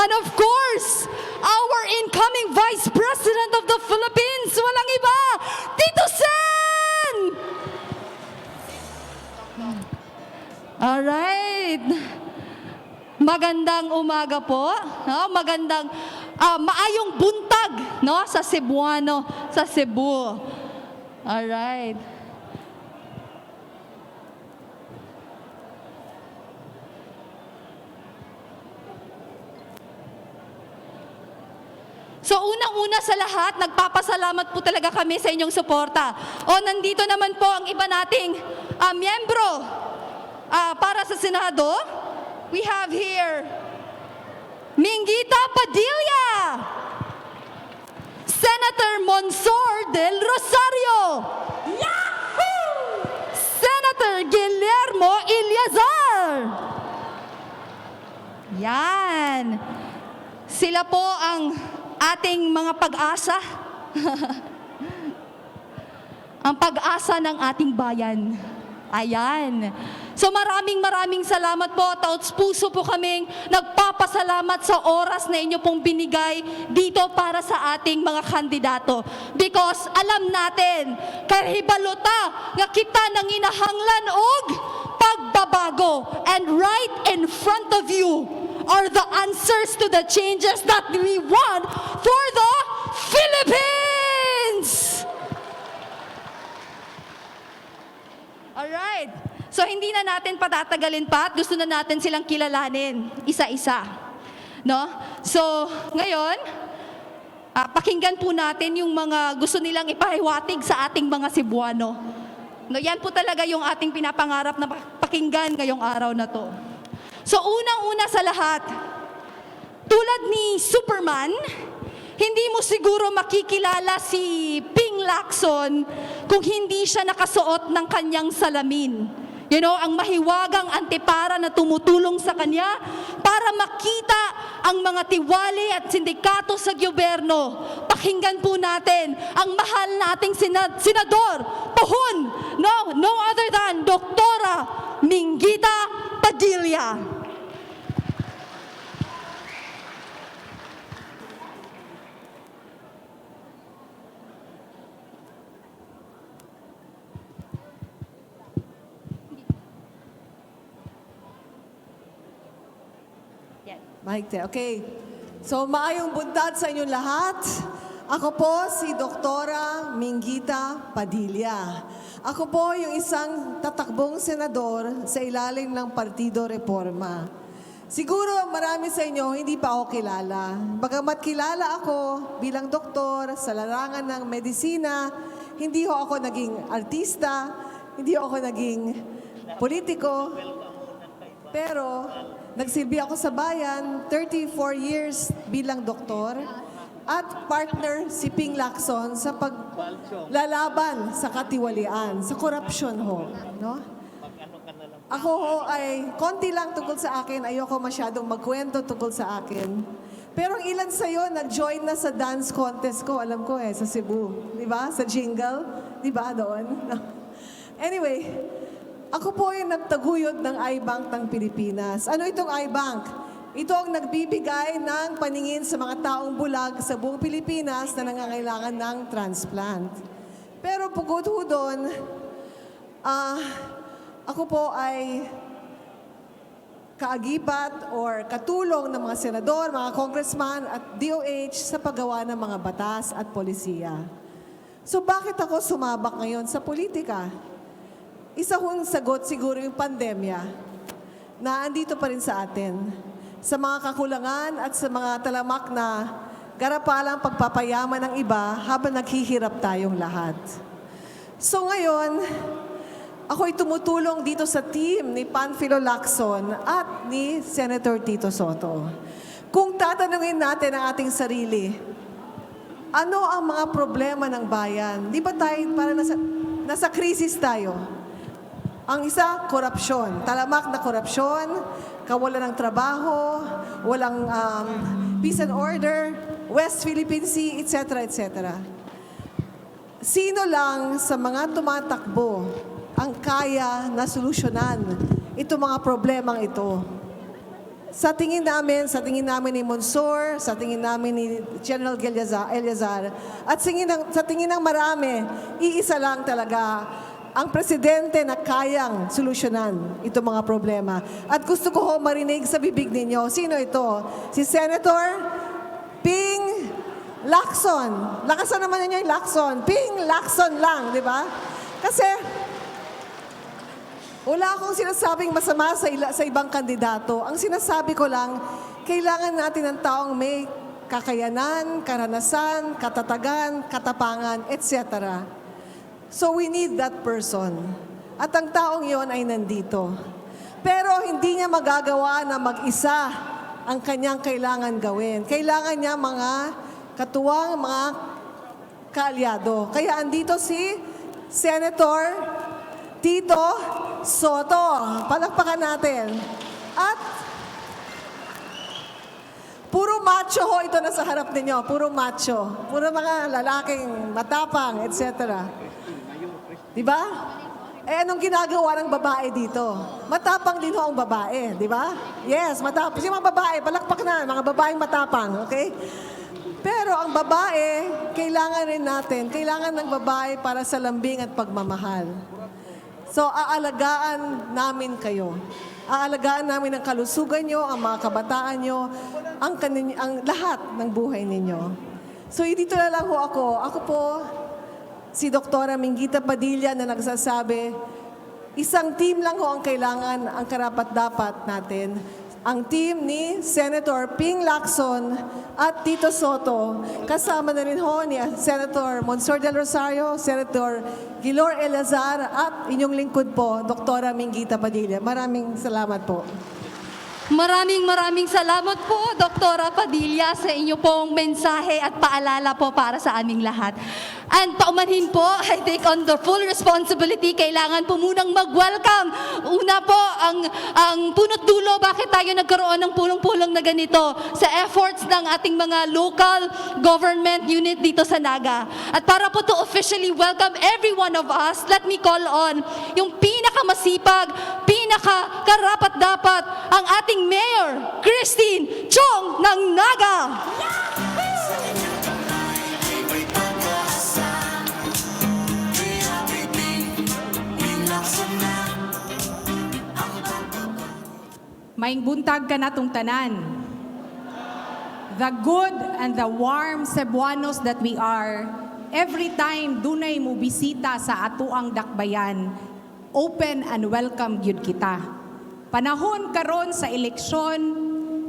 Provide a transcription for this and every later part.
And of course, our incoming Vice President of the Philippines, walang iba, Tito Sen! Alright. Magandang umaga po. No? Magandang, maayong buntag, no? Sa Cebuano, sa Cebu. Alright. So unang-una sa lahat, nagpapasalamat po talaga kami sa inyong suporta. O nandito naman po ang iba nating miyembro para sa Senado. We have here Mingita Padilla, Senator Monsor del Rosario, Yahoo! Senator Guillermo Ilyazar. Yan. Sila po ang ating mga pag-asa. Ang pag-asa ng ating bayan. Ayan. So maraming salamat po. Taos puso po kaming nagpapasalamat sa oras na inyo pong binigay dito para sa ating mga kandidato. Because alam natin, kahibalota nga kita nang inahanglan og pagbabago. And right in front of you are the answers to the changes that we want for the Philippines! Alright. So hindi na natin patatagalin pa at gusto na natin silang kilalanin isa-isa. No? So ngayon, pakinggan po natin yung mga gusto nilang ipahiwatig sa ating mga Cebuano. No, yan po talaga yung ating pinapangarap na pakinggan ngayong araw na to. So unang-una sa lahat, tulad ni Superman, hindi mo siguro makikilala si Lacson kung hindi siya nakasuot ng kanyang salamin. You know, ang mahiwagang antipara na tumutulong sa kanya para makita ang mga tiwali at sindikato sa gobyerno. Pakinggan po natin ang mahal nating senador, Puhon, no other than Doktora Mingita Padilla. Mike, okay. So, maayong buntag sa inyong lahat. Ako po si Doktora Mingita Padilla. Ako po yung isang tatakbong senador sa ilalim ng Partido Reforma. Siguro marami sa inyo hindi pa ako kilala. Bagamat kilala ako bilang doktor sa larangan ng medisina, hindi ho ako naging artista, hindi ako naging politiko, pero nagsilbi ako sa bayan, 34 years bilang doktor, at partner si Lacson sa paglalaban sa katiwalian, sa korupsyon ho. No? Ako ho ay konti lang tungkol sa akin, ayoko masyadong magkwento tungkol sa akin. Pero ang ilan sa'yo nag-join na sa dance contest ko, alam ko sa Cebu. Di ba? Sa jingle. Di ba doon? Anyway, ako po ay nagtaguyod ng iBank ng Pilipinas. Ano itong iBank? Ito ang nagbibigay ng paningin sa mga taong bulag sa buong Pilipinas na nangangailangan ng transplant. Pero pugod ho doon, ako po ay kaagibat or katulong ng mga senador, mga congressman at DOH sa paggawa ng mga batas at polisiya. So bakit ako sumabak ngayon sa politika? Isa hong sagot siguro yung pandemya na andito pa rin sa atin. Sa mga kakulangan at sa mga talamak na garapalang pagpapayaman ng iba habang naghihirap tayong lahat. So ngayon, ako'y tumutulong dito sa team ni Lacson at ni Senator Tito Sotto. Kung tatanungin natin ang ating sarili, ano ang mga problema ng bayan? Di ba tayo parang nasa krisis tayo? Ang isa, korupsyon. Talamak na korupsyon, kawalan ng trabaho, walang peace and order, West Philippine Sea, etc., etc. Sino lang sa mga tumatakbo ang kaya na solusyonan itong mga problemang ito? sa tingin namin ni Monsor, sa tingin namin ni General Eleazar, at sa tingin ng marami, iisa lang talaga ang presidente na kayang solusyonan itong mga problema. At gusto ko ho marinig sa bibig ninyo, sino ito? Si Senator Ping Lacson. Lakasan naman ninyo yung Lacson. Ping Lacson lang, di ba? Kasi wala akong sinasabing masama sa ibang kandidato. Ang sinasabi ko lang, kailangan natin ng taong may kakayanan, karanasan, katatagan, katapangan, etc. So we need that person. At ang taong yon ay nandito. Pero hindi niya magagawa na mag-isa ang kanyang kailangan gawin. Kailangan niya mga katuwang, mga kaalyado. Kaya andito si Senator Tito Sotto. Palakpakan natin. At puro macho ho ito na sa harap ninyo. Puro macho. Puro mga lalaking matapang, etc. Diba? Anong ginagawa ng babae dito? Matapang din ho ang babae, di ba? Yes, matapang. Yung mga babae, palakpak na, mga babaeng matapang, okay? Pero ang babae, kailangan rin natin, kailangan ng babae para sa lambing at pagmamahal. So, aalagaan namin kayo. Aalagaan namin ang kalusugan nyo, ang mga kabataan nyo, ang lahat ng buhay ninyo. So, dito na lang ho ako. Ako po, si Doktora Minggita Padilla na nagsasabi, isang team lang ho ang kailangan, ang karapat-dapat natin. Ang team ni Senator Ping Lacson at Tito Sotto. Kasama na rin ho ni Senator Monsor del Rosario, Senator Gilor Eleazar at inyong lingkod po, Doktora Minggita Padilla. Maraming salamat po. Maraming salamat po, Doktora Padilla, sa inyo pong mensahe at paalala po para sa aming lahat. And paumanhin po, I take on the full responsibility. Kailangan po munang mag-welcome. Una po, ang punot dulo, bakit tayo nagkaroon ng pulong-pulong na ganito sa efforts ng ating mga local government unit dito sa Naga. At para po to officially welcome every one of us, let me call on yung pinakamasipag, pinakakarapat-dapat, ang ating Mayor, Christine Chong ng Naga. Maing buntag ka natong tanan. The good and the warm Cebuanos that we are, every time dunay mo bisita sa atuang dakbayan, open and welcome gyud kita. Panahon karon sa eleksyon,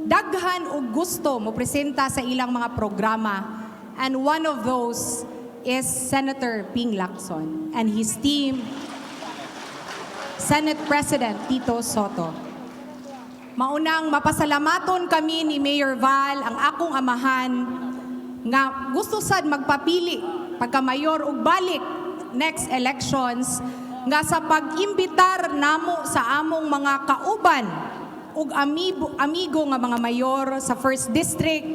daghan og gusto mo presenta sa ilang mga programa, and one of those is Senator Ping Lacson and his team, Senate President Tito Sotto. Maunang mapasalamaton kami ni Mayor Val, ang akong amahan, nga gusto sad magpapili pagka-mayor ug balik next elections, nga sa pag-imbitar namo sa among mga kauban ug amigo nga mga mayor sa 1st District,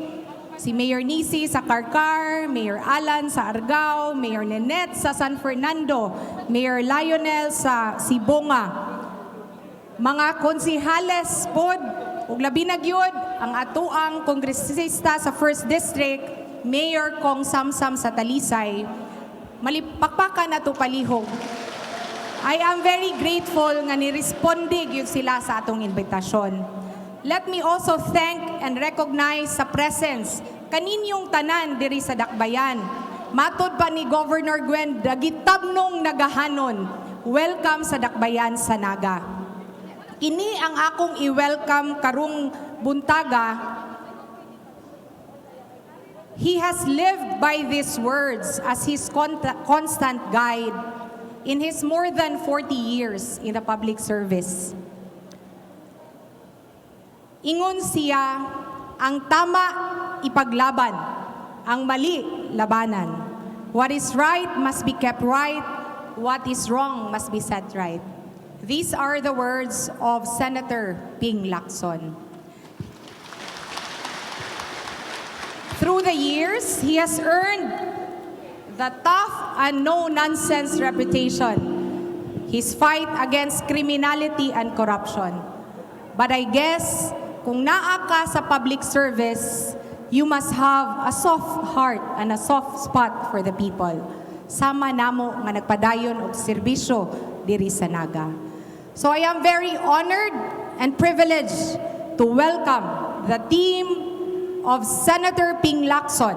si Mayor Nisi sa Carcar, Mayor Alan sa Argao, Mayor Nenette sa San Fernando, Mayor Lionel sa Sibonga, mga konsihales pod ug labi na gyud ang atuang kongresista sa 1st District, Mayor Kong Samsam sa Talisay, malipakpakan ato palihog. I am very grateful nga niresponde gyud sila sa atong invitasyon. Let me also thank and recognize sa presence kaninyong tanan diri sa dakbayan. Matod pa ni Governor Gwen, dagitabnong nagahanon. Welcome sa dakbayan sa Naga. Ini ang akong i-welcome karong buntaga. He has lived by these words as his constant guide in his more than 40 years in the public service. Ingon siya, ang tama ipaglaban, ang mali labanan. What is right must be kept right, what is wrong must be set right. These are the words of Senator Ping Lacson. Through the years, he has earned the tough and no-nonsense reputation, his fight against criminality and corruption. But I guess kung naa ka sa public service, you must have a soft heart and a soft spot for the people. Sama namo nga nagpadayon og serbisyo diri sa Naga. So I am very honored and privileged to welcome the team of Senator Ping Lacson,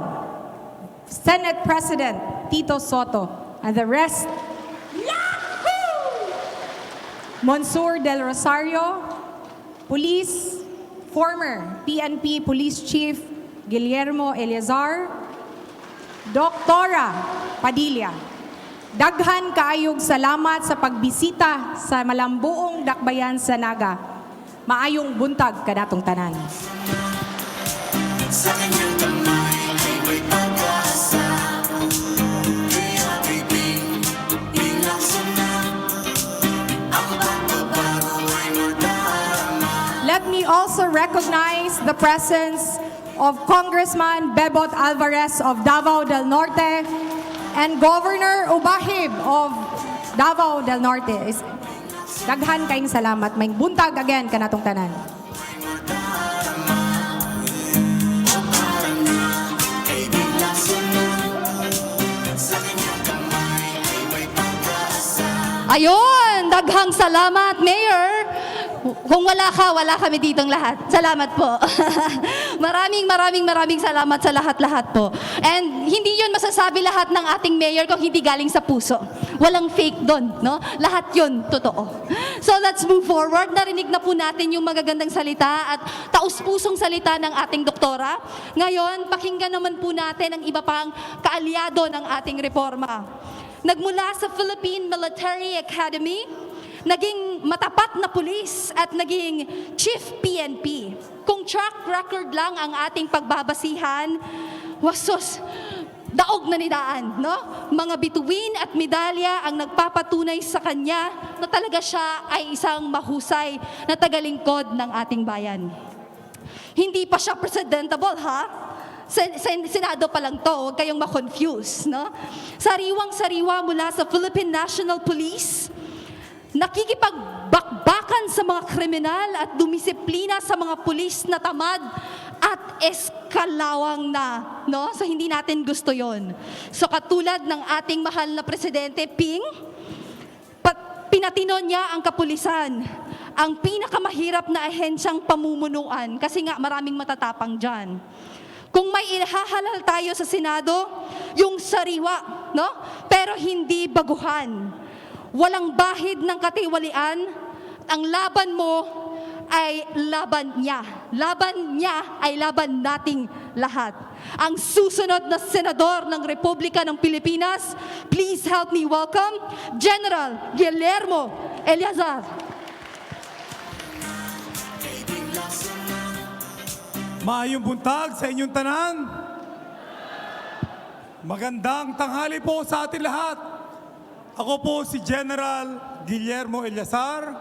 Senate President Tito Sotto, and the rest. Monsur del Rosario, Police, former PNP Police Chief Guillermo Eleazar, Doktora Padilla. Daghan kaayog salamat sa pagbisita sa malambuong dakbayan sa Naga. Maayong buntag kanatong tanan. Sa kanyang kamay ay may pag-asa. Kaya Ping Lacson na ang pagbabago ay madarama. Let me also recognize the presence of Congressman Bebot Alvarez of Davao del Norte and Governor Ubahib of Davao del Norte. Daghan kayong salamat. May buntag again kanatong tanan. Ayun, daghang salamat, Mayor. Kung wala ka, wala kami ditong lahat. Salamat po. maraming salamat sa lahat-lahat po. And hindi yun masasabi lahat ng ating mayor kung hindi galing sa puso. Walang fake doon, no? Lahat yun, totoo. So let's move forward. Narinig na po natin yung magagandang salita at taus-pusong salita ng ating doktora. Ngayon, pakinggan naman po natin ang iba pang kaalyado ng ating reforma. Nagmula sa Philippine Military Academy, naging matapat na pulis at naging Chief PNP. Kung track record lang ang ating pagbabasihan, wasos, daog na nidaan, no? Mga bituin at medalya ang nagpapatunay sa kanya na talaga siya ay isang mahusay na tagalingkod ng ating bayan. Hindi pa siya presidentable, ha? Senado pa lang to, huwag kayong ma-confuse, no? Sariwang-sariwa mula sa Philippine National Police, nakikipagbakbakan sa mga kriminal at dumisiplina sa mga pulis na tamad at eskalawang na, no? So hindi natin gusto yon. So katulad ng ating mahal na Presidente Ping, pinatino niya ang kapulisan, ang pinakamahirap na ahensyang pamumunuan, kasi nga maraming matatapang dyan. Kung may ihahalal tayo sa Senado, yung sariwa, no? Pero hindi baguhan. Walang bahid ng katiwalian, ang laban mo ay laban niya. Laban niya ay laban nating lahat. Ang susunod na senador ng Republika ng Pilipinas, please help me welcome General Guillermo Eleazar. Maayong buntag sa inyong tanan. Magandang tanghali po sa atin lahat. Ako po si General Guillermo Eleazar.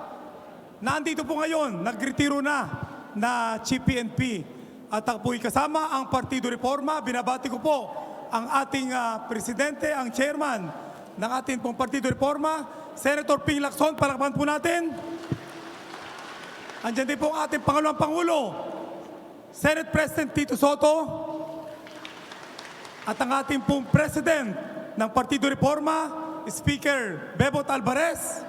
Nandito po ngayon, nagretiro na Chief PNP. At ako po'y kasama ang Partido Reforma. Binabati ko po ang ating presidente, ang chairman ng ating pong Partido Reforma, Senator Ping Lacson. Palakpakan po natin. Andiyan din po ang ating Pangalawang Pangulo, Senate President Tito Sotto, at ang ating pong President ng Partido Reforma, Speaker Bebot Alvarez,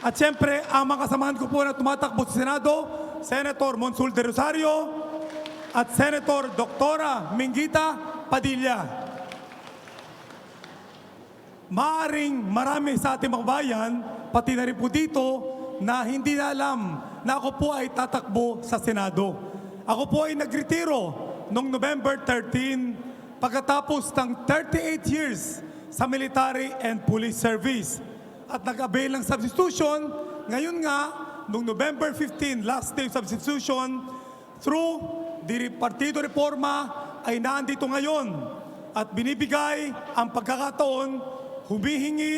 at siyempre ang mga kasamahan ko po na tumatakbo sa Senado, Senator Monsur del Rosario at Senator Doktora Minggita Padilla. Maaring marami sa ating mga bayan, pati na rin po dito, na hindi na alam na ako po ay tatakbo sa Senado. Ako po ay nagretiro noong November 13 pagkatapos ng 38 years sa military and police service. At nag-avail ng substitution, ngayon nga, noong November 15, last day of substitution, through the Partido Reforma ay naandito ngayon at binibigay ang pagkakataon, humihingi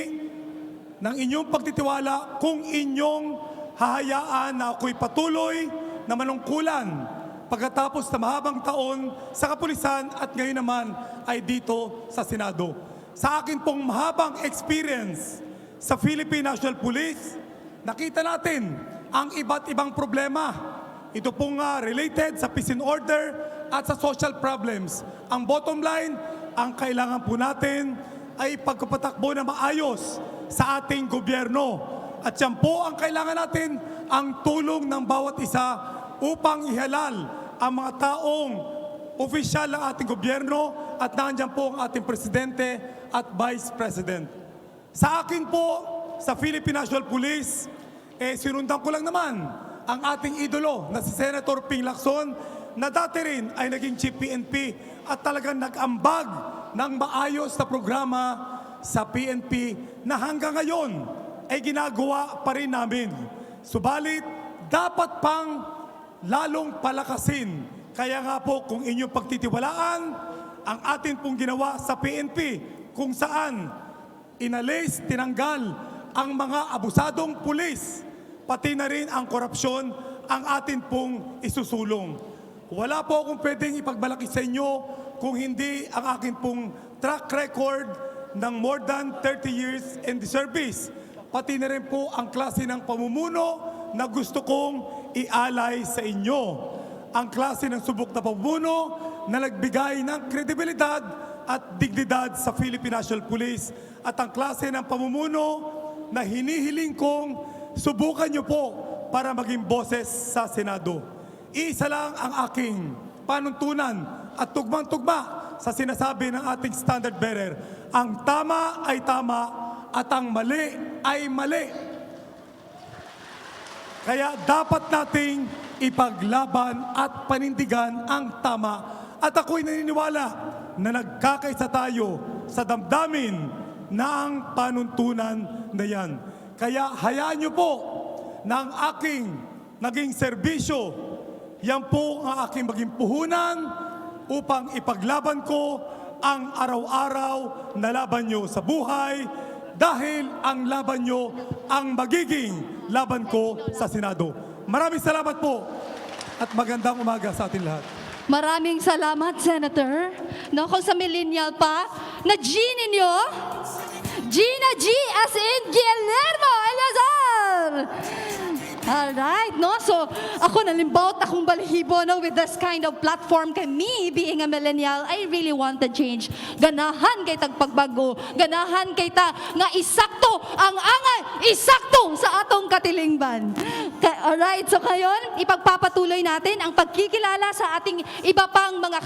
ng inyong pagtitiwala kung inyong hahayaan na ako'y patuloy na manungkulan pagkatapos na mahabang taon sa kapulisan at ngayon naman ay dito sa Senado. Sa akin pong mahabang experience sa Philippine National Police, nakita natin ang iba't ibang problema ito pong related sa peace and order at sa social problems. Ang bottom line, ang kailangan po natin ay pagpapatakbo na maayos sa ating gobyerno. At yan po ang kailangan natin, ang tulong ng bawat isa upang ihalal ang mga taong opisyal ng ating gobyerno at nandiyan po ang ating Presidente at Vice President. Sa akin po, sa Philippine National Police, sinundan ko lang naman ang ating idolo na si Senator Ping Lacson na dati rin ay naging Chief PNP at talagang nag-ambag ng maayos na programa sa PNP na hanggang ngayon ay ginagawa pa rin namin. Subalit, dapat pang lalong palakasin. Kaya nga po kung inyong pagtitiwalaan ang atin pong ginawa sa PNP kung saan inalis, tinanggal ang mga abusadong pulis, pati na rin ang korupsyon ang atin pong isusulong. Wala po akong pwedeng ipagmalaki sa inyo kung hindi ang akin pong track record ng more than 30 years in the service. Pati na rin po ang klase ng pamumuno na gusto kong ialay sa inyo. Ang klase ng subok na pamumuno na nagbigay ng kredibilidad at dignidad sa Philippine National Police at ang klase ng pamumuno na hinihiling kong subukan niyo po para maging boses sa Senado. Isa lang ang aking panuntunan at tugmang-tugma sa sinasabi ng ating standard bearer. Ang tama ay tama at ang mali ay mali. Kaya dapat nating ipaglaban at panindigan ang tama. At ako'y naniniwala na nagkakaisa tayo sa damdamin na ang panuntunan na yan. Kaya hayaan niyo po na ang aking naging serbisyo, yan po ang aking maging puhunan upang ipaglaban ko ang araw-araw na laban niyo sa buhay dahil ang laban niyo ang magiging laban ko sa Senado. Maraming salamat po at magandang umaga sa atin lahat. Maraming salamat, Senator. No, kung sa millennial pa, na G ninyo, Gina G as in Guillermo Eleazar. Alright, no? So, ako nalimbawt akong balahibo, no? With this kind of platform, kay me, being a millennial, I really want to change. Ganahan kay tagpagbago. Ganahan kay ta nga isakto ang angay, isakto sa atong katilingban. Alright, so ngayon, ipagpapatuloy natin ang pagkikilala sa ating iba pang mga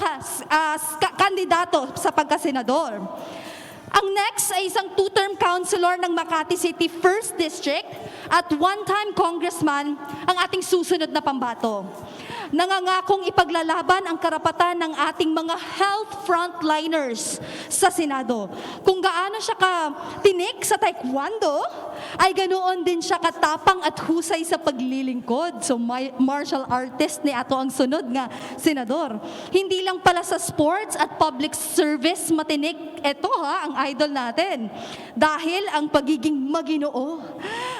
kandidato sa pagkasenador. Ang next ay isang two-term councilor ng Makati City 1st District at one-time congressman ang ating susunod na pambato. Nangangakong ipaglalaban ang karapatan ng ating mga health frontliners sa Senado. Kung gaano siya ka-tinik sa taekwondo, ay ganoon din siya katapang at husay sa paglilingkod. So martial artist ni ato ang sunod nga senador. Hindi lang pala sa sports at public service matinik ito ang idol natin. Dahil ang pagiging maginoo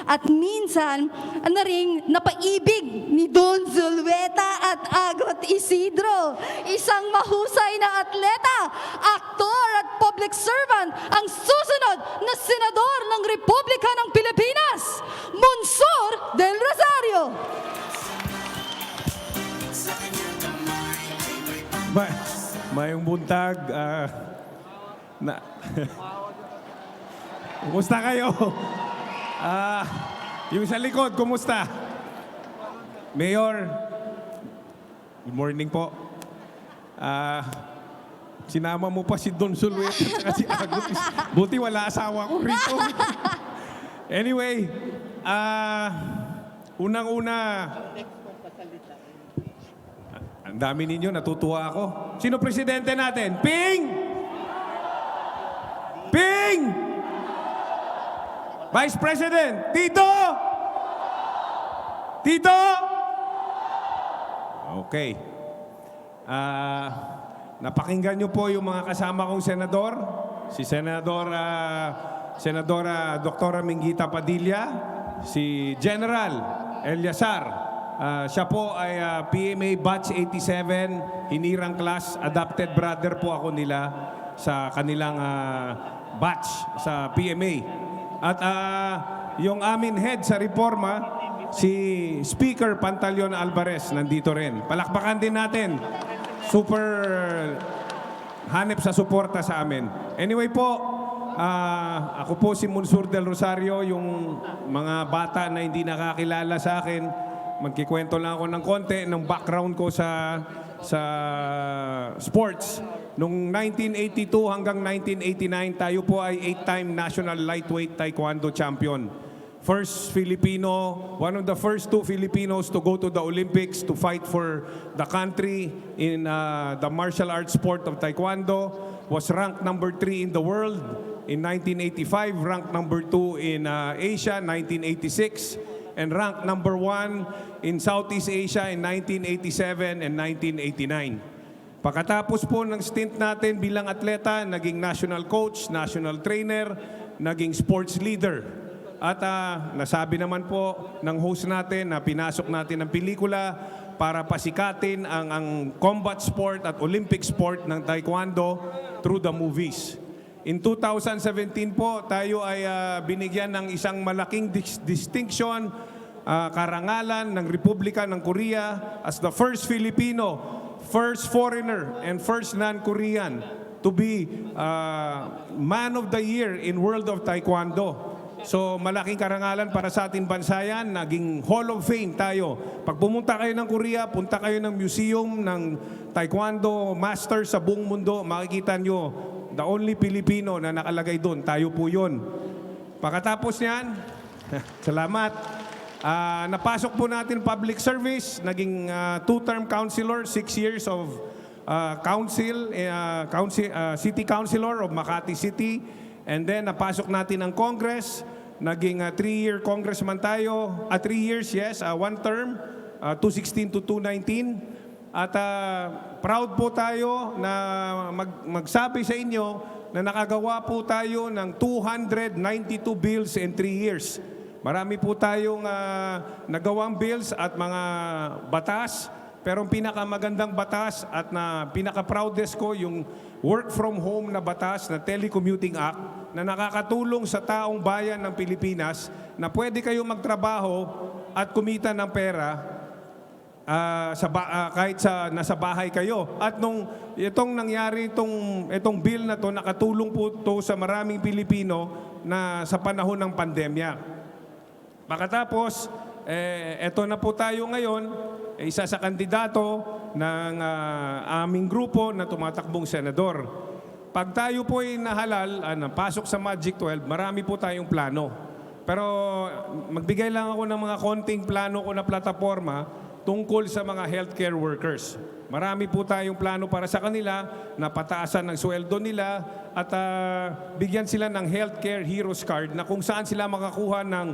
at minsan ano ring napaibig ni Don Zulueta at Agot Isidro. Isang mahusay na atleta, aktor at public servant ang susunod na senador ng Republika ng Pilipinas, Monsor del Rosario. Mayong buntag. Kumusta kayo? Yung sa likod, kumusta? Mayor, good morning po. Sinama mo pa si Don Suluet at si Agot. Buti wala asawa ko rito. Anyway, unang-una, ang dami ninyo, natutuwa ako. Sino presidente natin? Ping! Ping! Vice President, Tito! Tito! Okay. Napakinggan niyo po yung mga kasama kong senador. Si Senadora Dr. Minggita Padilla, si General Eleazar. Siya po ay PMA Batch 87, hinirang class, adopted brother po ako nila sa kanilang batch sa PMA. At yung amin head sa reforma, si Speaker Pantaleon Alvarez nandito rin. Palakpakan din natin. Super hanep sa suporta sa amin. Anyway po, ako po si Monsur del Rosario, yung mga bata na hindi nakakilala sa akin. Magkikwento lang ako ng konti ng background ko sa sports. Noong 1982 hanggang 1989, tayo po ay 8-time National Lightweight Taekwondo Champion. First Filipino, one of the first 2 Filipinos to go to the Olympics to fight for the country in the martial arts sport of Taekwondo. Was ranked number 3 in the world in 1985, ranked number 2 in Asia 1986, and ranked number 1 in Southeast Asia in 1987 and 1989. Pagkatapos po ng stint natin bilang atleta, naging national coach, national trainer, naging sports leader. At nasabi naman po ng host natin na pinasok natin ang pelikula para pasikatin ang combat sport at Olympic sport ng Taekwondo through the movies. In 2017 po, tayo ay binigyan ng isang malaking distinction, karangalan ng Republika ng Korea as the first Filipino, first foreigner, and first non-Korean to be Man of the Year in World of Taekwondo. So malaking karangalan para sa ating bansa yan, naging Hall of Fame tayo. Pag pumunta kayo ng Korea, punta kayo ng museum ng Taekwondo Masters sa buong mundo, makikita nyo, the only Filipino na nakalagay doon, tayo po yun. Pagkatapos niyan, salamat. Napasok po natin public service, naging 2-term councilor, 6 years of city councilor of Makati City. And then napasok natin ang Congress, naging 3-year congressman tayo, 3 years, yes, 1 term, 2016 to 2019. At proud po tayo na magsabi sa inyo na nakagawa po tayo ng 292 bills in 3 years. Marami po tayong nagawang bills at mga batas, pero ang pinakamagandang batas at na pinaka-proudest ko yung work from home na batas na Telecommuting Act na nakakatulong sa taong bayan ng Pilipinas na pwede kayo magtrabaho at kumita ng pera kahit nasa bahay kayo. At nung itong nangyari, itong bill na to, nakatulong po to sa maraming Pilipino na sa panahon ng pandemya. Pagkatapos, eto na po tayo ngayon, isa sa kandidato ng aming grupo na tumatakbong senador. Pag tayo po ay nahalal, pasok sa Magic 12, marami po tayong plano. Pero magbigay lang ako ng mga konting plano ko na plataforma tungkol sa mga healthcare workers. Marami po tayong plano para sa kanila na pataasan ng sweldo nila at bigyan sila ng healthcare heroes card na kung saan sila makakuha ng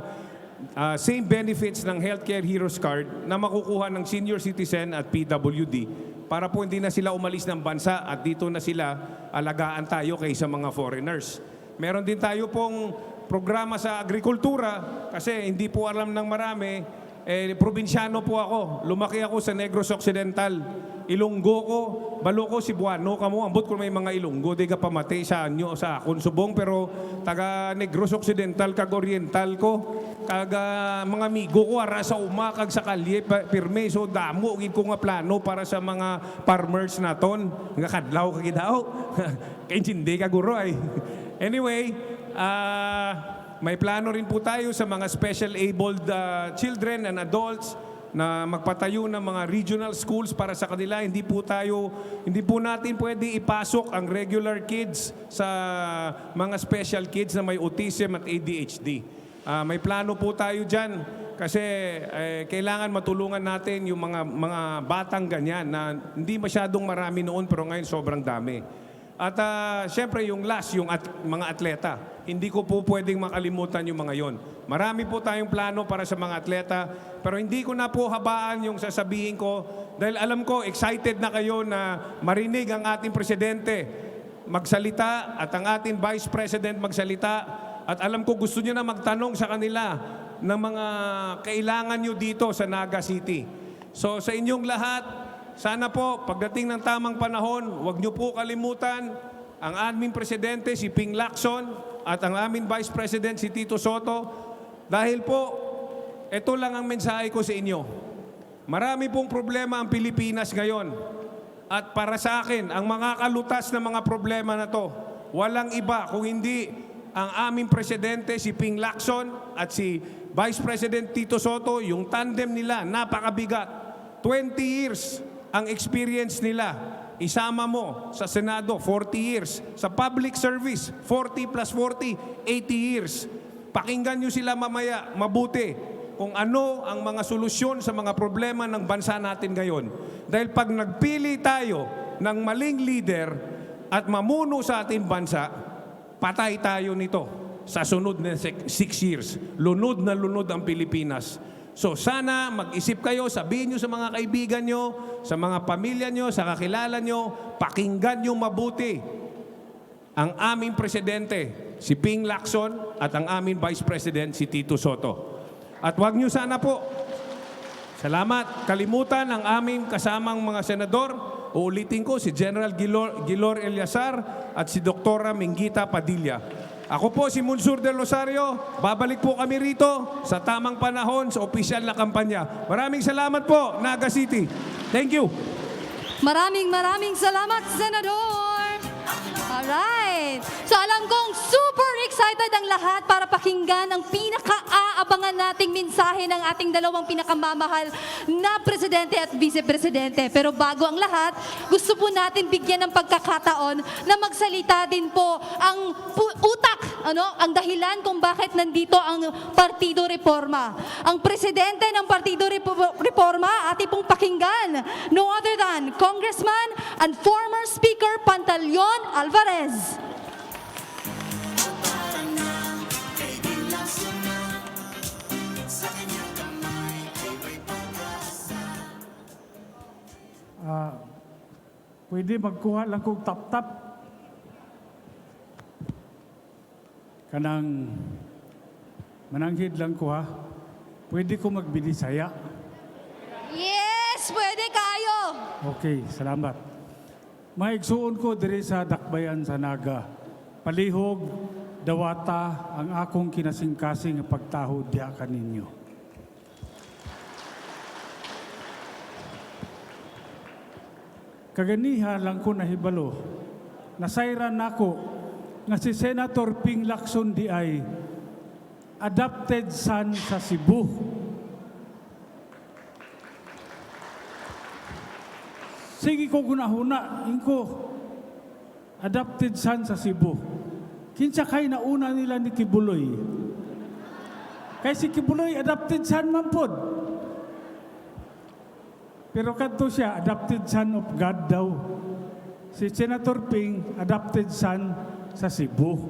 same benefits ng Healthcare Heroes Card na makukuha ng senior citizen at PWD para po hindi na sila umalis ng bansa at dito na sila alagaan tayo kaysa mga foreigners. Meron din tayo pong programa sa agrikultura kasi hindi po alam ng marami, probinsyano po ako. Lumaki ako sa Negros Occidental. Ilonggo ko, balo ko Cebuano kamo, ambot ko may mga Ilonggo, di ka pamatay sa anyo sa akon subong, pero taga Negros Occidental kag Oriental ko, kag mga amigo ko ara sa umakag sa kalye pirme, so damo gid ko nga plano para sa mga farmers naton nga kadlaw kag daw. Kay hindi ka guro ay. Anyway, may plano rin po tayo sa mga special abled children and adults na magpatayo ng mga regional schools para sa kanila. Hindi po natin pwede ipasok ang regular kids sa mga special kids na may autism at ADHD. May plano po tayo dyan kasi kailangan matulungan natin yung mga batang ganyan na hindi masyadong marami noon pero ngayon sobrang dami. At syempre yung last, yung mga atleta. Hindi ko po pwedeng makalimutan yung mga yon. Marami po tayong plano para sa mga atleta, pero hindi ko na po habaan yung sasabihin ko dahil alam ko excited na kayo na marinig ang ating presidente magsalita at ang ating vice president magsalita at alam ko gusto niyo na magtanong sa kanila ng mga kailangan nyo dito sa Naga City. So sa inyong lahat, sana po pagdating ng tamang panahon, huwag niyo po kalimutan ang aming presidente si Lacson at ang aming vice president si Tito Sotto dahil po ito lang ang mensahe ko sa inyo. Marami pong problema ang Pilipinas ngayon. At para sa akin, ang mga kalutas na mga problema na to, walang iba kung hindi ang aming presidente, si Ping Lacson, at si Vice President Tito Sotto. Yung tandem nila, napakabigat. 20 years ang experience nila. Isama mo sa Senado, 40 years. Sa public service, 40 plus 40, 80 years. Pakinggan nyo sila mamaya, mabuti, kung ano ang mga solusyon sa mga problema ng bansa natin ngayon. Dahil pag nagpili tayo ng maling leader at mamuno sa ating bansa, patay tayo nito sa sunod na 6 years. Lunod na lunod ang Pilipinas. So sana mag-isip kayo, sabihin nyo sa mga kaibigan nyo, sa mga pamilya nyo, sa kakilala nyo, pakinggan nyo mabuti ang aming presidente, si Ping Lacson, at ang aming Vice President, si Tito Sotto. At huwag nyo sana po, salamat, kalimutan ang aming kasamang mga senador. Uulitin ko, si General Gilor Eliasar at si Doktora Minggita Padilla. Ako po si Monsur del Rosario. Babalik po kami rito sa tamang panahon sa opisyal na kampanya. Maraming salamat po, Naga City. Thank you. Maraming salamat, Senador! Alright. So alam kong super excited ang lahat para pakinggan ang pinaka-aabangan nating mensahe ng ating dalawang pinakamamahal na presidente at vice-presidente. Pero bago ang lahat, gusto po natin bigyan ng pagkakataon na magsalita din po ang utak, ang dahilan kung bakit nandito ang Partido Reforma. Ang presidente ng Partido Reforma, ating pong pakinggan, no other than Congressman and former Speaker Pantaleon Alvarez. Para na, kay Lacson na, sa kanyang kamay ay may pag-asa. Pwede magkuha lang kong tap-tap. Kanang mananghid lang ko ha. Pwede ko magbinisaya. Yes, pwede kayo. Okay, salamat. Maigsuon ko diri sa dakbayan sa Naga. Palihog, dawata ang akong kinasing-kasing nga pagtaho diha kaninyo. Kaganiha lang ko nahibalo. Nasayran nako nga si Senator Ping Lacson di ay adopted son sa Cebu. Sige ko gunahuna, ingko, adopted son sa Cebu. Kinsa kay nauna nila ni Kibuloy. Kay si Kibuloy, adopted son man pod. Pero kadto siya, adopted son of God daw. Si Senator Ping, adopted son sa Cebu.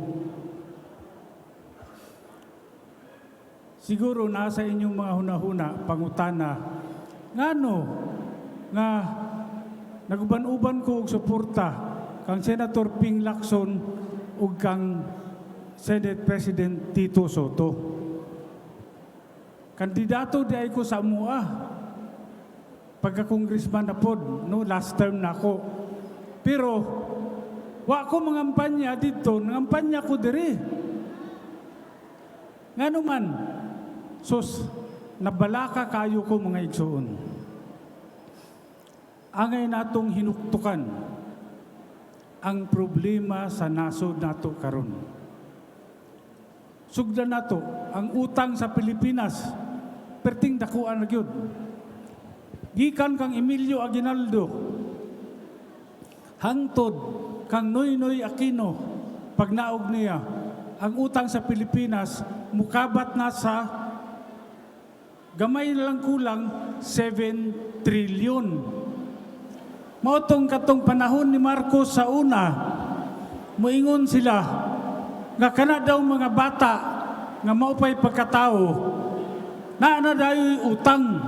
Siguro nasa inyong mga hunahuna, pangutana, ngano nga naguban-uban ko og suporta kang Senator Ping Lacson ug kang Senate President Tito Sotto. Kandidato di ay ko sa mua. Pagka-congressman na pod, no, last term na ako. Pero wa ko mangampanya dito, nangampanya ko diri. Ngano man, sus, nabalaka kayo ko mga igsoon. Angay natong hinuktukan ang problema sa nasod nato karon. Sugdan nato ang utang sa Pilipinas perting dakuan na gyud. Gikan kang Emilio Aguinaldo hangtod kang Noynoy Aquino pagnaog niya ang utang sa Pilipinas mukabat na sa gamay na lang kulang 7 trilyon. Mautong katong panahon ni Marcos sa una, muingon sila nga kana daw mga bata nga maupay pagkatao na dayoy utang.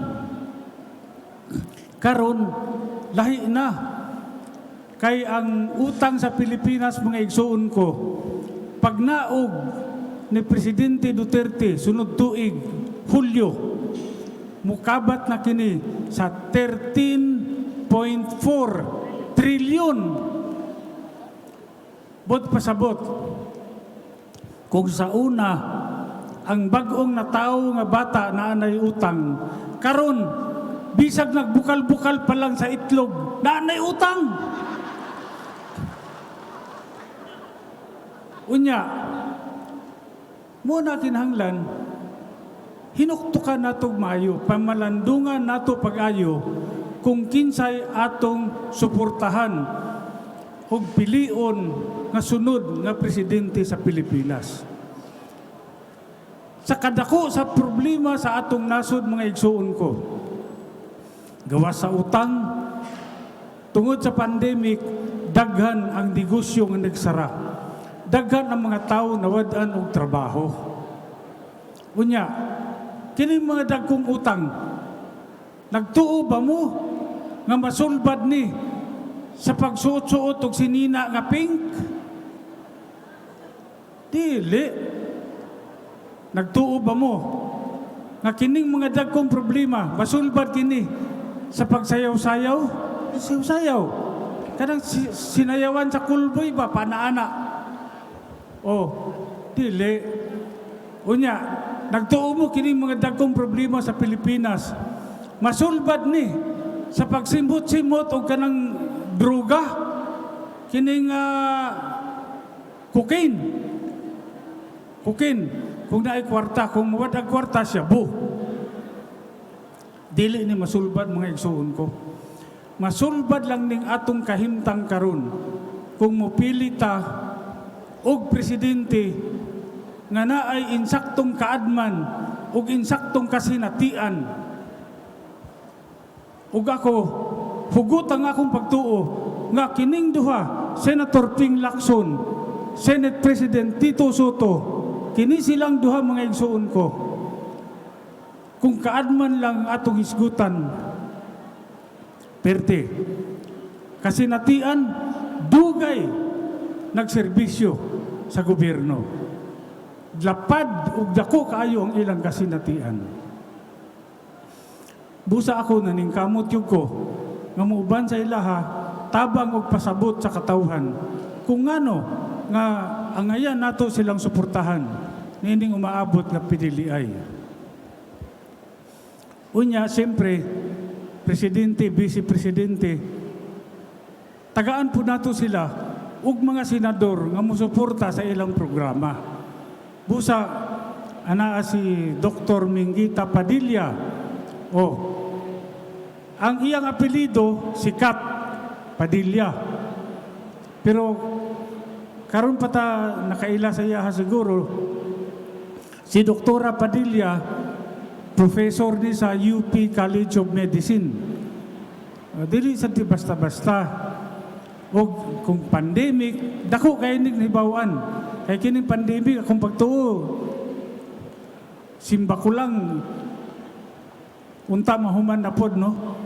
Karon lahi na kay ang utang sa Pilipinas mga igsuon ko pag naog ni Presidente Duterte sunod tuig Hulyo mukabat na kini sa 13.4 trilyon. Bot pasabot kung sa una ang bagong na tao nga bata na anay utang. Karon, bisag nagbukal-bukal pa lang sa itlog, na anay utang. Unya, muna kinahanglan, hinuktukan nato maayo, pamalandungan nato pag-ayo, kung kinsay atong suportahan o pilion nga sunod nga presidente sa Pilipinas. Sa kadako sa problema sa atong nasod mga igsuon ko, gawa sa utang, tungod sa pandemic, daghan ang negosyo nga nagsara. Daghan ang mga tao nawadan og trabaho. Unya, kini mga dagkong utang, nagtuo ba mo nga masulbad ni sa pagsuot-suot og sinina nga pink? Dili. Nagtuo ba mo nga kining mga dagkong problema masulbad kini sa pagsayaw-sayaw? Sayaw-sayaw. Kanang sinayawan sa kulboy ba panaana? Oh, dili. Unya, nagtuo mo kining mga dagkong problema sa Pilipinas. Masulbad ni sa pagsimot-simot o kanang droga, kining cocaine. Cocaine. Kung naay kwarta, kung mawad ang kwarta siya, dili ni masulbad mga igsuon ko. Masulbad lang ning atong kahimtang karon kung mopili ta og presidente nga naay insaktong kaadman ug insaktong kasinatian. Ug ako hugot ang akong pagtuo nga kining duha, Senator Ping Lacson, Senate President Tito Sotto, kini silang duha mga igsuon ko. Kung kaadman lang atong hisgutan, perte. Kasinatian, dugay nagserbisyo sa gobyerno. Lapad ug dako kaayo ang ilang kasinatian. Busa ako naningkamot yug ko nga muuban sa ilaha tabang og pasabot sa katawhan. Kung ngano nga angayan nato silang suportahan nining umaabot nga pidiliay. Unya, siyempre, presidente, vice-presidente, tagaan po nato sila ug mga senador nga musuporta sa ilang programa. Busa, anaa si Dr. Minggita Padilla. Ang iyang apelido, si Kat Padilla. Pero, karon pa ta nakaila sa iya siguro, si Doktora Padilla, professor ni sa UP College of Medicine. Dili sa di basta-basta. O kung pandemic, dako kay ning hibawan. Kay kining pandemic akong pagtuo, simba ko lang unta mahuman na pod, no?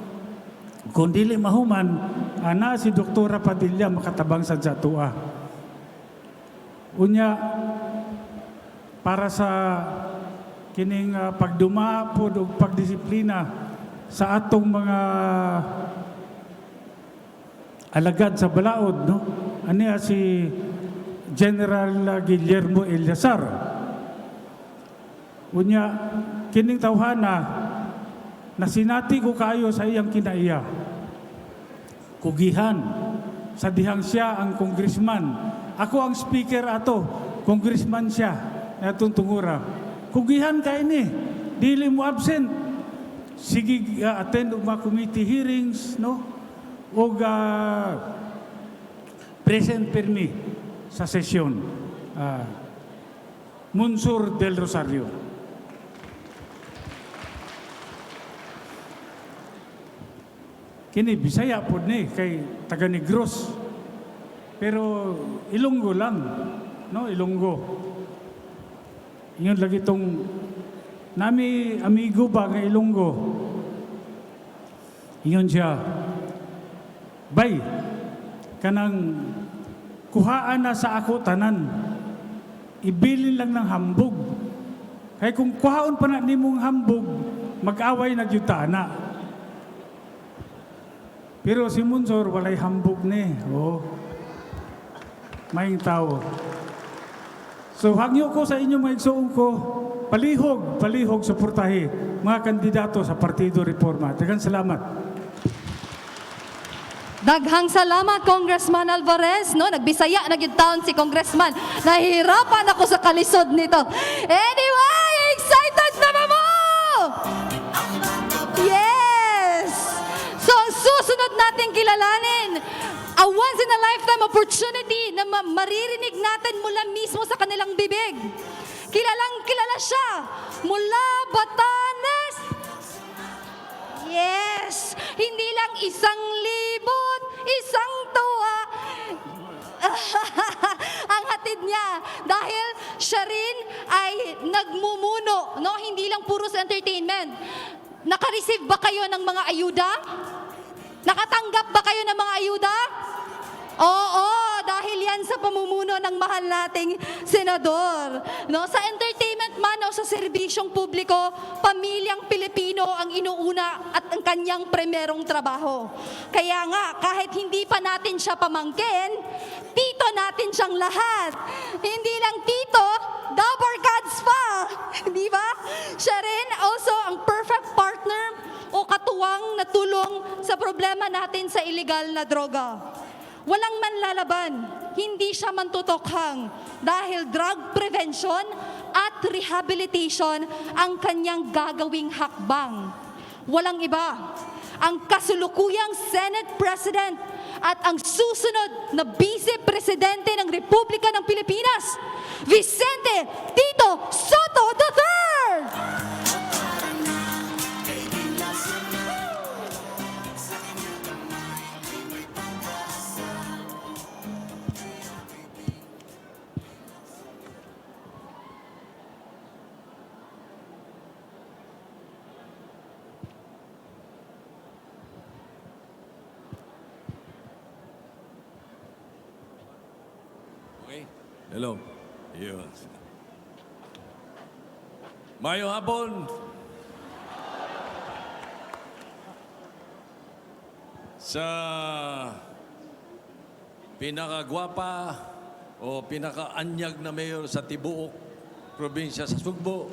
Kung dili mahuman, ana si Doktora Padilla makatabang sa jatua. Unya, para sa kining pagduma po o pagdisiplina sa atong mga alagad sa balaod, no? Aniya si General Guillermo Eliasar. Unya, kining tawhana na sinati ko kayo sa iyang kinaiya. Kugihan sa dihang siya ang congressman. Ako ang speaker ato, congressman siya. Atong tungura. Kugihan kay ni, dili mo absent. Sige attend og mga committee hearings, no? O present permi sa sesyon. Munsur del Rosario. Kini Bisaya po ni kay taga Negros. Pero Ilonggo lang, no? Ilonggo. Ingon lagi tong nami amigo ba nga Ilonggo. Ingon siya, bay, kanang kuhaan na sa ako tanan. Ibilin lang ng hambog. Kaya kung kuhaon pa na nimong hambog, mag-away na yuta na. Pero si Munsor, walay hambog ni. Oh. Maing tao. So, hangyo ko sa inyo mga igsuong ko, palihog suportahi mga kandidato sa Partido Reforma. Daghang salamat. Daghang salamat, Congressman Alvarez. No, nagbisaya na gyud taon si Congressman. Nahirapan ako sa kalisod nito. Anyway, excited na ba mo? Yes! So, ang susunod nating kilalanin, a once-in-a-lifetime opportunity na maririnig natin mula mismo sa kanilang bibig. Kilalang kilala siya mula Batanes. Yes! Hindi lang 1,000, 1 tuwa. Ang hatid niya dahil siya rin ay nagmumuno, no? Hindi lang puro sa entertainment. Naka-receive ba kayo ng mga ayuda? Nakatanggap ba kayo ng mga ayuda? Oo, dahil yan sa pamumuno ng mahal nating senador. No, sa entertainment man o sa serbisyong publiko, pamilyang Pilipino ang inuuna at ang kanyang primerong trabaho. Kaya nga, kahit hindi pa natin siya pamangkin, tito natin siyang lahat. Hindi lang tito, double gods pa. Di ba? Siya rin also ang perfect partner o katuwang na tulong sa problema natin sa illegal na droga. Walang manlalaban, hindi siya mantutokhang dahil drug prevention at rehabilitation ang kanyang gagawing hakbang. Walang iba, ang kasulukuyang Senate President at ang susunod na Vice Presidente ng Republika ng Pilipinas, Vicente Tito Sotto III! Okay. Hello. Yun. Mayong hapon. Sa pinakagwapa o pinakaanyag na mayor sa Tibuok, probinsya sa Cebu,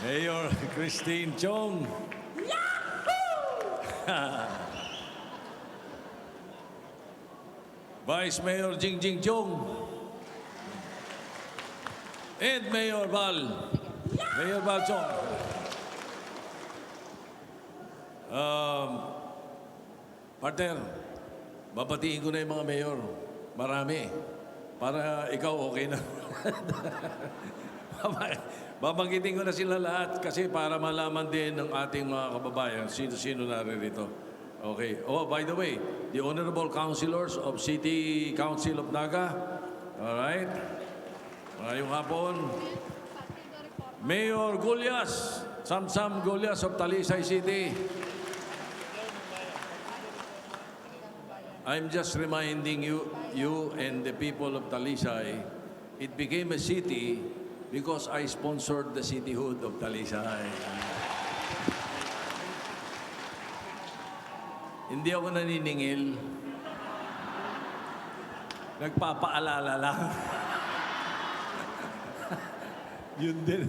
Mayor Christine Chong. Vice Mayor Jingjing Chong. And Mayor Val. Mayor Val Chong. Partner, babatiin ko na yung mga mayor. Marami. Para ikaw okay na. Babanggitin ko na sila lahat kasi para malaman din ng ating mga kababayan sino-sino naririto. Okay. Oh, by the way, the Honorable Councilors of City Council of Naga. All right. Ngayong hapon. Mayor Gulyas, Samsam Gulyas of Talisay City. I'm just reminding you and the people of Talisay, it became a city because I sponsored the cityhood of Talisay. Hindi ako naniningil. Nagpapaalala lang. Yun din.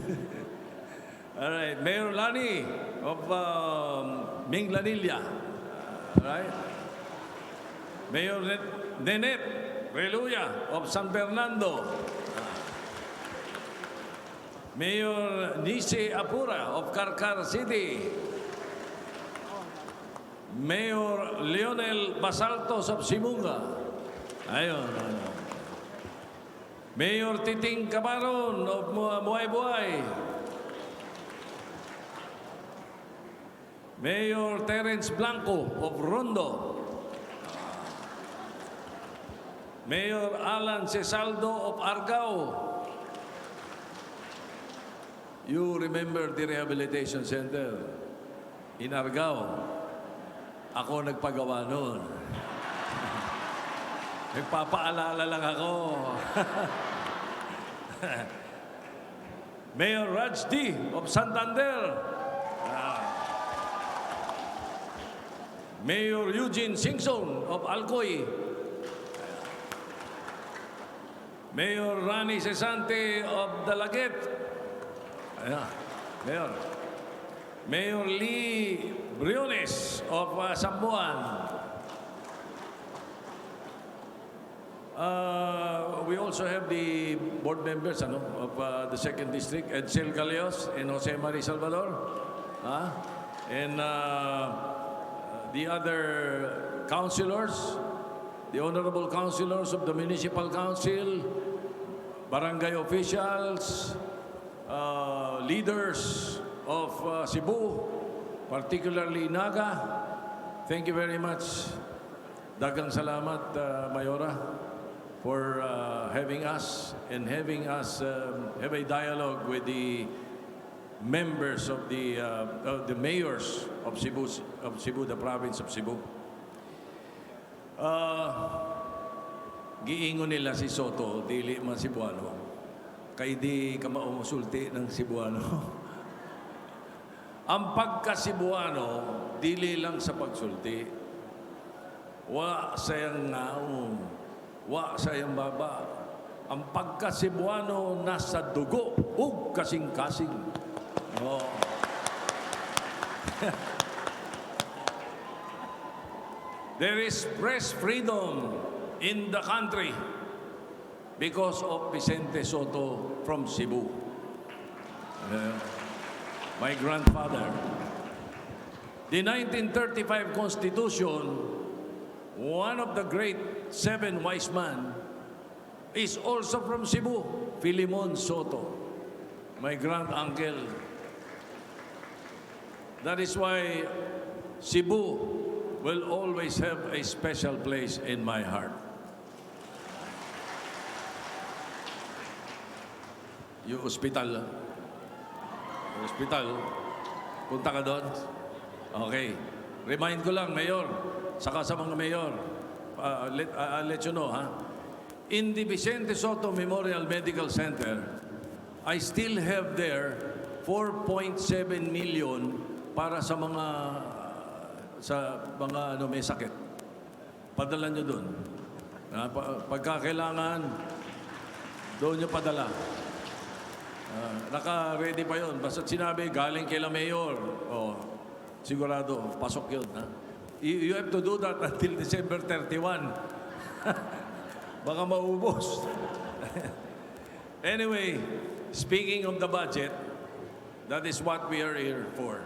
Alright, Mayor Lani of Minglanilla. Alright. Mayor Nenet Reluya of San Fernando. Mayor Nisi Apura of Carcar City. Mayor Leonel Basaltos of Simunga. Ayun. Mayor Titing Cabaron of Buay-Buay. Mayor Terence Blanco of Rondo. Mayor Alan Cesaldo of Argao. You remember the rehabilitation center in Argao? Ako nagpagawa noon. Nagpapaalala lang ako. Mayor Raj D. of Santander. Mayor Eugene Singson of Alcoy. Mayor Rani Cesante of Dalaget. Ayan, Mayor. Mayor Lee Briones of Sambuan. We also have the board members of the 2nd District, Edsel Galeos and Jose Marie Salvador. And the other councilors, the honorable councilors of the Municipal Council, barangay officials, leaders of Cebu, particularly Naga. Thank you very much. Dagang salamat, Mayora, for having us and having us have a dialogue with the members of the mayors of Cebu, the province of Cebu. Giingon nila si Soto, dili man Cebuano. Kay di ka maumusulti ng Cebuano. Ang pagka-Cebuano, dili lang sa pagsulti. Wa sayang naong, wa sayang baba. Ang pagka-Cebuano nasa dugo, ug kasing-kasing. Oh. There is press freedom in the country because of Vicente Sotto from Cebu. My grandfather. The 1935 Constitution, one of the great 7 wise men, is also from Cebu, Philemon Sotto, my grand-uncle. That is why Cebu will always have a special place in my heart. Yung ospital, punta ka doon? Okay. Remind ko lang, Mayor, saka sa mga Mayor, I'll let you know, ha? In the Vicente Sotto Memorial Medical Center, I still have there 4.7 million para sa mga may sakit. Padala nyo doon. Pagka kailangan, doon nyo padala. Naka-ready pa yun. Basta sinabi, galing kay la Mayor. Oh, sigurado, pasok yun. Ha? You have to do that until December 31. Baka maubos. Anyway, speaking of the budget, that is what we are here for.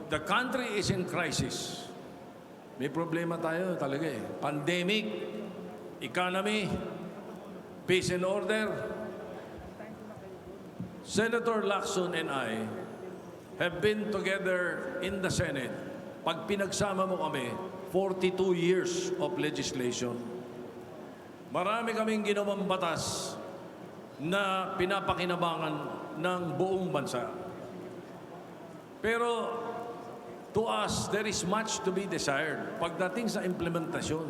The country is in crisis. May problema tayo talaga eh. Pandemic, economy, peace and order. Senator Lacson and I have been together in the Senate. Pag pinagsama mo kami, 42 years of legislation. Marami kaming ginawang batas na pinapakinabangan ng buong bansa. Pero to us, there is much to be desired pagdating sa implementasyon,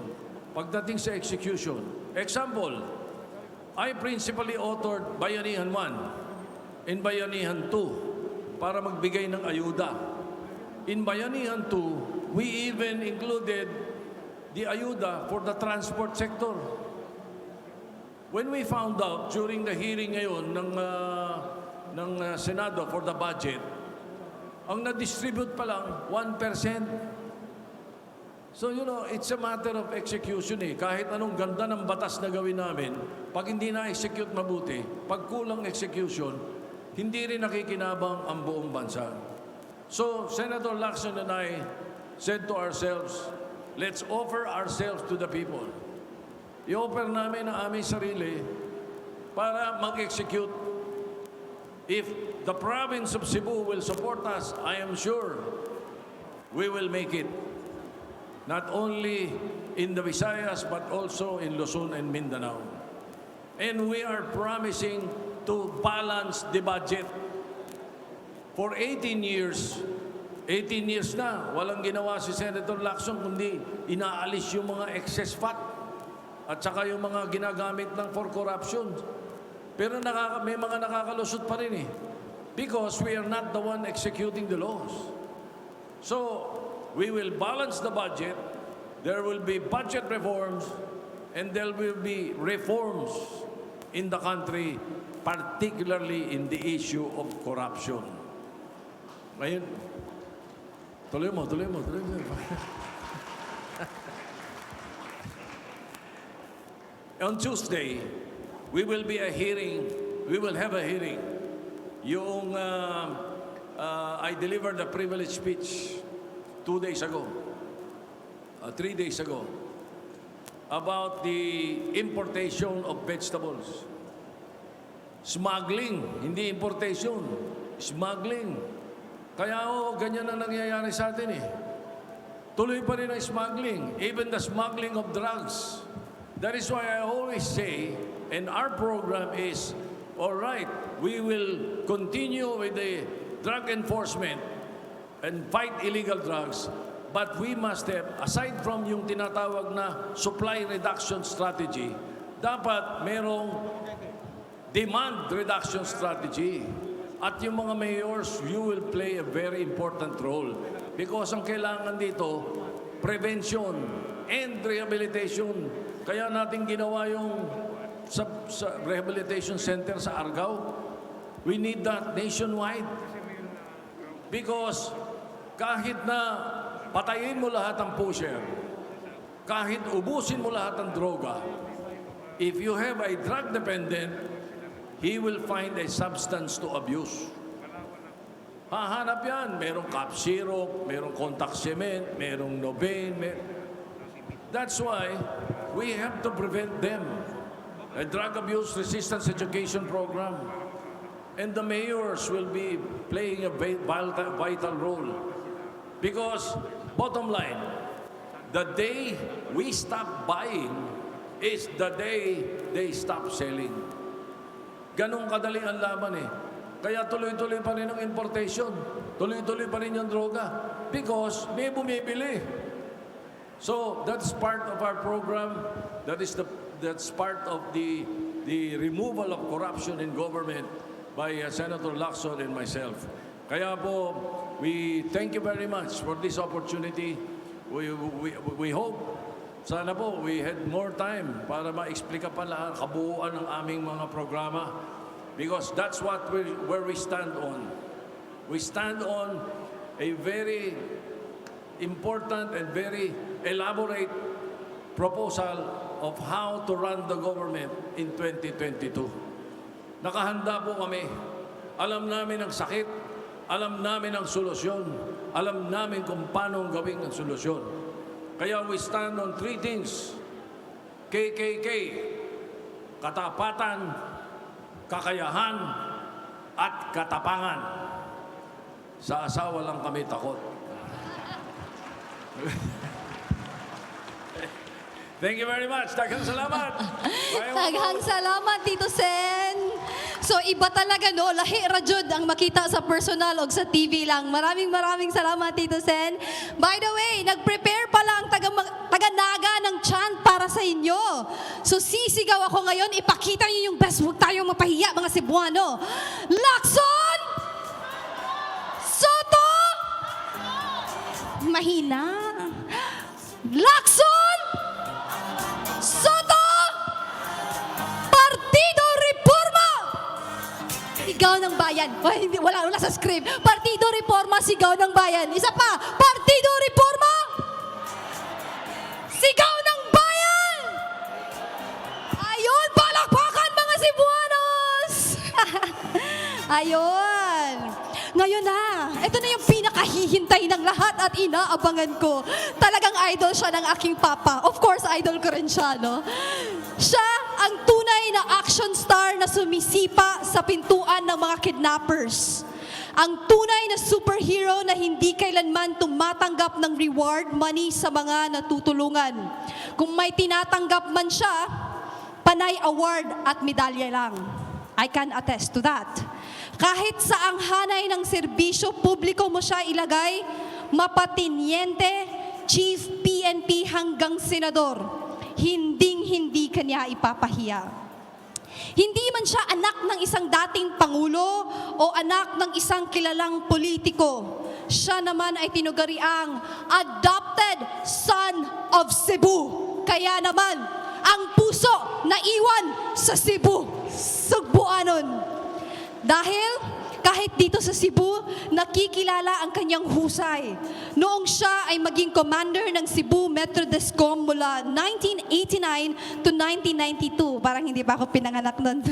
pagdating sa execution. Example, I principally authored Bayanihan 1 and Bayanihan 2 para magbigay ng ayuda. In Bayanihan 2, we even included the ayuda for the transport sector. When we found out during the hearing ngayon ng Senado for the budget, ang na-distribute pa lang 1%. So, it's a matter of execution eh. Kahit anong ganda ng batas na gawin namin, pag hindi na-execute mabuti, pag kulang execution, hindi rin nakikinabang ang buong bansa. So, Senator Lacson and I said to ourselves, let's offer ourselves to the people. I-offer namin ang aming sarili para mag-execute. If the province of Cebu will support us, I am sure we will make it. Not only in the Visayas, but also in Luzon and Mindanao. And we are promising to balance the budget. For 18 years na, walang ginawa si Senator Lacson kundi inaalis yung mga excess fat at saka yung mga ginagamit ng for corruption. Pero may mga nakakalusot pa rin eh. Because we are not the one executing the laws. So, we will balance the budget. There will be budget reforms and there will be reforms in the country, particularly in the issue of corruption. Ngayon, tuloy mo. On Tuesday, we will have a hearing. Yung, I delivered a privilege speech 3 days ago, about the importation of vegetables. Smuggling, hindi importation. Smuggling. Kaya ganyan ang nangyayari sa atin eh. Tuloy pa rin ang smuggling, even the smuggling of drugs. That is why I always say, and our program is, all right, we will continue with the drug enforcement and fight illegal drugs, but we must have, aside from yung tinatawag na supply reduction strategy, dapat merong demand reduction strategy. At yung mga mayors, you will play a very important role. Because ang kailangan dito, prevention and rehabilitation. Kaya natin ginawa yung sa rehabilitation center sa Argao. We need that nationwide. Because kahit na patayin mo lahat ng pusher, kahit ubusin mo lahat ng droga, if you have a drug dependent, he will find a substance to abuse. Hahanap yan. Merong cough syrup, merong contact cement, merong Novain. That's why we have to prevent them. A drug abuse resistance education program. And the mayors will be playing a vital role. Because, bottom line, the day we stop buying is the day they stop selling. Ganong kadali ang laban eh. Kaya tuloy-tuloy pa rin ang importation. Tuloy-tuloy pa rin yung droga. Because may bumibili. So that's part of our program. That's part of the removal of corruption in government by Senator Lacson and myself. Kaya po, we thank you very much for this opportunity. We hope, sana po, we had more time para ma-explica pa lahat kabuuan ng aming mga programa. Because that's where we stand on. We stand on a very important and very elaborate proposal of how to run the government in 2022. Nakahanda po kami. Alam namin ang sakit. Alam namin ang solusyon. Alam namin kung paano gawin ang solusyon. Kaya we stand on 3 things. KKK, katapatan, kakayahan, at katapangan. Sa asawa lang kami takot. Thank you very much. Daghang salamat. Daghang salamat, Tito Sen. So, iba talaga, no? Lahi rajud ang makita sa personal o sa TV lang. Maraming salamat, Tito Sen. By the way, nag-prepare pala ang taga-Naga ng chant para sa inyo. So, sisigaw ako ngayon. Ipakita niyo yung best. Huwag tayong mapahiya, mga Cebuano. Lacson! Sotto! Mahina. Lacson! Sotto! Partido Reforma! Sigaw ng bayan. Ay, wala sa script. Partido Reforma, sigaw ng bayan. Isa pa. Partido Reforma! Sigaw ng bayan! Ayun, palakpakan mga Cebuanos! Ayun. Ngayon na, ito na yung pinakahihintay ng lahat at inaabangan ko. Talagang idol siya ng aking papa. Of course, idol ko rin siya, no? Siya ang tunay na action star na sumisipa sa pintuan ng mga kidnappers. Ang tunay na superhero na hindi kailanman tumatanggap ng reward money sa mga natutulungan. Kung may tinatanggap man siya, panay award at medalya lang. I can attest to that. Kahit sa ang hanay ng serbisyo publiko mo siya ilagay, mapatinyente, chief PNP hanggang senador, hinding-hindi kanya ipapahiya. Hindi man siya anak ng isang dating pangulo o anak ng isang kilalang politiko. Siya naman ay tinugariang adopted son of Cebu. Kaya naman, ang puso na iwan sa Cebu, Sugbuanon. Dahil kahit dito sa Cebu, nakikilala ang kanyang husay. Noong siya ay maging commander ng Cebu Metro Descom mula 1989 to 1992, parang hindi pa ako pinanganak nun,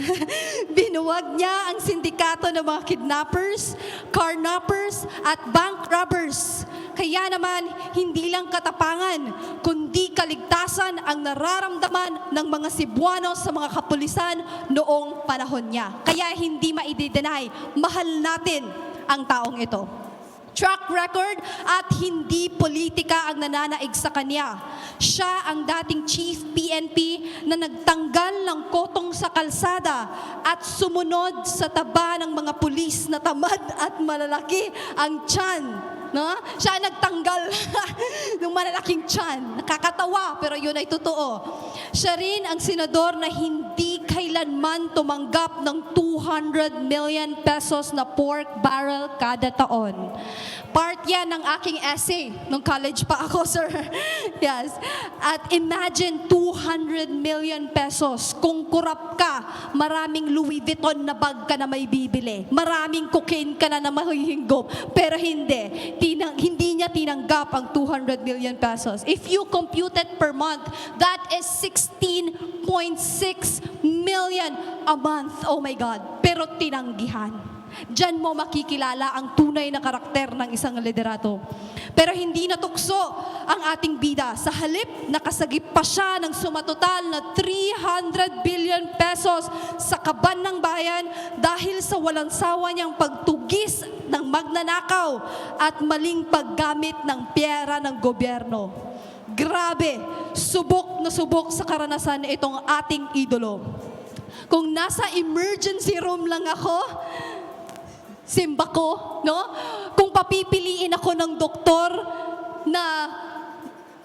binuwag niya ang sindikato ng mga kidnappers, carnappers, at bank robbers. Kaya naman, hindi lang katapangan, kundi kaligtasan ang nararamdaman ng mga Cebuano sa mga kapulisan noong panahon niya. Kaya hindi maididenay, mahal natin ang taong ito. Track record at hindi politika ang nananaig sa kanya. Siya ang dating Chief PNP na nagtanggal ng kotong sa kalsada at sumunod sa taba ng mga pulis na tamad at malalaki ang tiyan. No? Siya nagtanggal ng malalaking tiyan. Nakakatawa, pero yun ay totoo. Siya rin ang senador na hindi kailanman tumanggap ng 200 million pesos na pork barrel kada taon. Part yan ng aking essay nung college pa ako, sir. Yes. At imagine 200 million pesos. Kung kurap ka, maraming Louis Vuitton na bag ka na may bibili. Maraming cocaine ka na mahihinggop. Pero hindi. Hindi niya tinanggap ang 200 million pesos. If you compute it per month, that is 16.6 million a month. Oh my God. Pero tinanggihan. Diyan mo makikilala ang tunay na karakter ng isang liderato. Pero hindi natukso ang ating bida. Sa halip, nakasagip pa siya ng sumatotal na 300 billion pesos sa kaban ng bayan dahil sa walang sawa niyang pagtugis ng magnanakaw at maling paggamit ng pera ng gobyerno. Grabe, subok na subok sa karanasan itong ating idolo. Kung nasa emergency room lang ako, simba ko, no? Kung papipiliin ako ng doktor na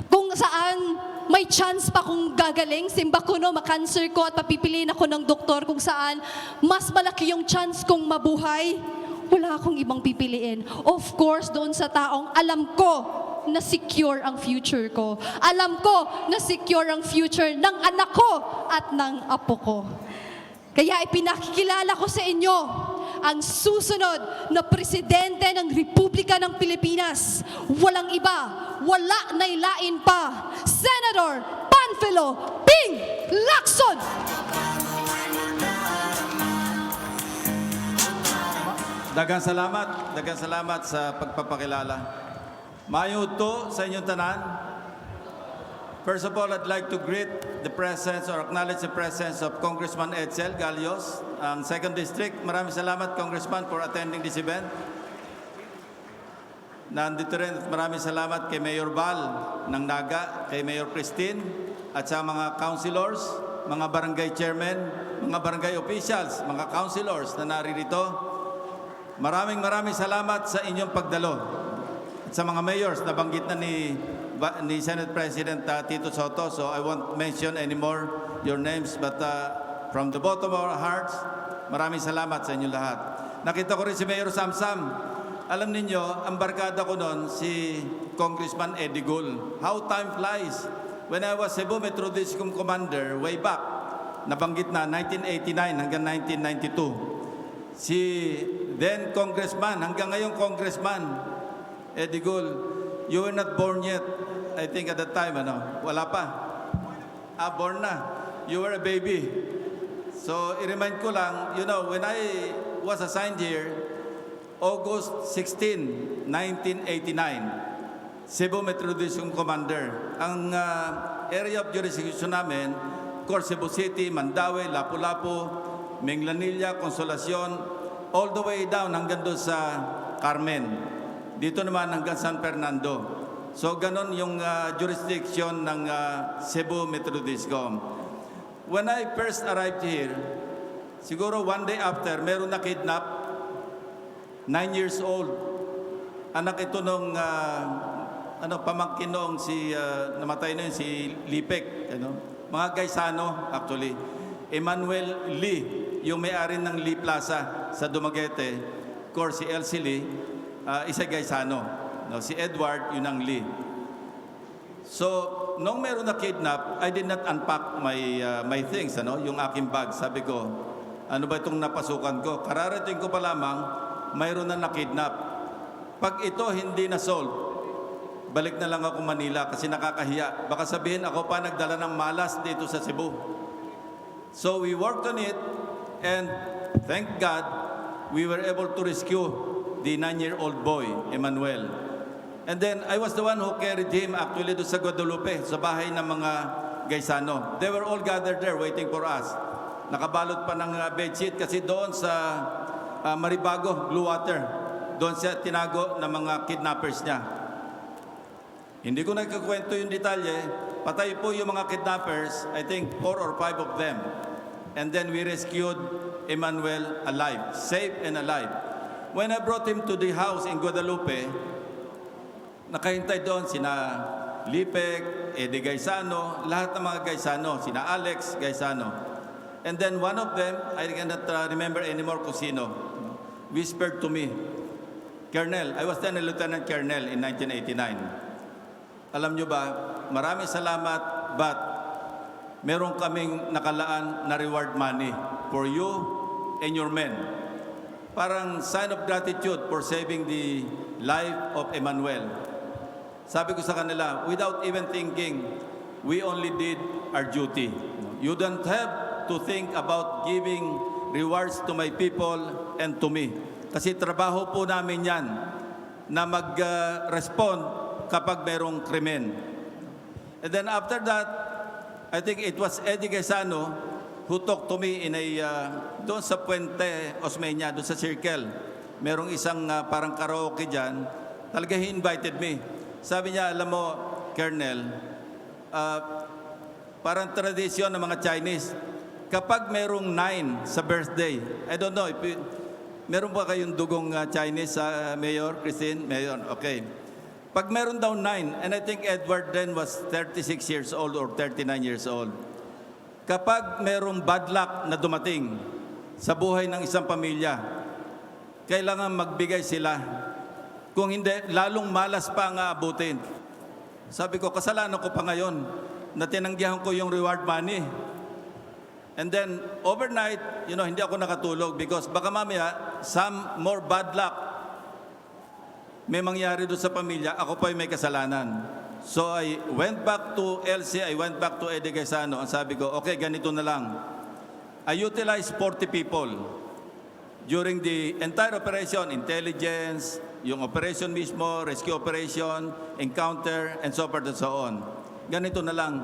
kung saan may chance pa kung gagaling, simba ko, no, makancer ko at papipiliin ako ng doktor kung saan mas malaki yung chance kong mabuhay, wala akong ibang pipiliin. Of course, doon sa taong alam ko na secure ang future ko. Alam ko na secure ang future ng anak ko at ng apo ko. Kaya ipinakikilala ko sa inyo ang susunod na presidente ng Republika ng Pilipinas. Walang iba, wala nailain pa. Senator Panfilo Ping Lacson! Daghang salamat sa pagpapakilala. Maayong to sa inyong tanan. First of all, I'd like to greet the presence or acknowledge the presence of Congressman Edsel Galios, ang 2nd District. Maraming salamat, Congressman, for attending this event. Nandito rin at maraming salamat kay Mayor Val ng Naga, kay Mayor Christine, at sa mga councilors, mga barangay chairman, mga barangay officials, mga councilors na naririto. Maraming salamat sa inyong pagdalo. At sa mga mayors, nabanggit na ni Senate President Tito Sotto, so I won't mention anymore your names, but from the bottom of our hearts, maraming salamat sa inyo lahat. Nakita ko rin si Mayor Samsam. Alam ninyo, ang barkada ko noon, si Congressman Eddie Gul. How time flies. When I was Cebu Metro Discom Commander, way back, nabanggit na 1989 hanggang 1992. Si then Congressman, hanggang ngayon Congressman, Eddie Gul, you were not born yet. I think at that time, wala pa. Born na. You were a baby. So, i-remind ko lang, when I was assigned here, August 16, 1989, Cebu Metro Discom Commander. Ang area of jurisdiction namin, of course, Cebu City, Mandaue, Lapu-Lapu, Minglanilla, Consolacion, all the way down hanggang doon sa Carmen. Dito naman hanggang San Fernando. So, ganon yung jurisdiction ng Cebu Metro Discom. When I first arrived here, siguro one day after, meron na kidnap, 9 years old. Anak ito nung, pamangkin noong namatay na yun, si Lipek. Mga Gaisano, actually. Emmanuel Lee, yung may-ari ng Lee Plaza sa Dumaguete. Of course, si Elsie Lee, isa Gaisano. Si Edward, yun ang Lee. So, nung meron na kidnap, I did not unpack my things, yung aking bag. Sabi ko, ano ba itong napasukan ko? Kararating ko pa lamang, mayroon na nakidnap. Pag ito hindi na-solve, balik na lang ako Manila kasi nakakahiya. Baka sabihin ako pa nagdala ng malas dito sa Cebu. So we worked on it and thank God, we were able to rescue the 9-year-old boy, Emmanuel. And then I was the one who carried him actually doon sa Guadalupe, sa bahay ng mga Gaisano. They were all gathered there waiting for us. Nakabalot pa ng bedsheet kasi doon sa Maribago, Blue Water, doon siya tinago ng mga kidnappers niya. Hindi ko nagkakwento yung detalye. Patay po yung mga kidnappers, I think 4 or 5 of them. And then we rescued Emmanuel alive, safe and alive. When I brought him to the house in Guadalupe, nakahintay doon sina Lipek, Eddie Gaisano, lahat ng mga Gaisano, sina Alex Gaisano. And then one of them, I cannot remember anymore kung sino, whispered to me, Colonel, I was then a Lieutenant Colonel in 1989. Alam nyo ba, maraming salamat, but meron kaming nakalaan na reward money for you and your men. Parang sign of gratitude for saving the life of Emmanuel. Sabi ko sa kanila, without even thinking, we only did our duty. You don't have to think about giving rewards to my people and to me. Kasi trabaho po namin yan na mag-respond kapag merong krimen. And then after that, I think it was Eddie Gaisano who talked to me in a, doon sa Puente Osmeña, doon sa Circle. Merong isang parang karaoke dyan. Talaga he invited me. Sabi niya, alam mo, Colonel, parang tradisyon ng mga Chinese, kapag merong 9 sa birthday, I don't know, meron ba kayong dugong Chinese, Mayor, Christine? Mayor, okay. Pag meron daw 9, and I think Edward then was 36 years old or 39 years old, kapag merong bad luck na dumating sa buhay ng isang pamilya, kailangan magbigay sila. Kung hindi, lalong malas pa ang aabutin. Sabi ko, kasalanan ko pa ngayon na tinanggihan ko yung reward money. And then, overnight, hindi ako nakatulog because baka mamaya, some more bad luck may mangyari doon sa pamilya, ako pa yung may kasalanan. So I went back to LC, I went back to Eddie Gaisano, ang sabi ko, okay, ganito na lang. I utilized 40 people during the entire operation, intelligence, yung operation mismo, rescue operation, encounter, and so forth and so on. Ganito na lang.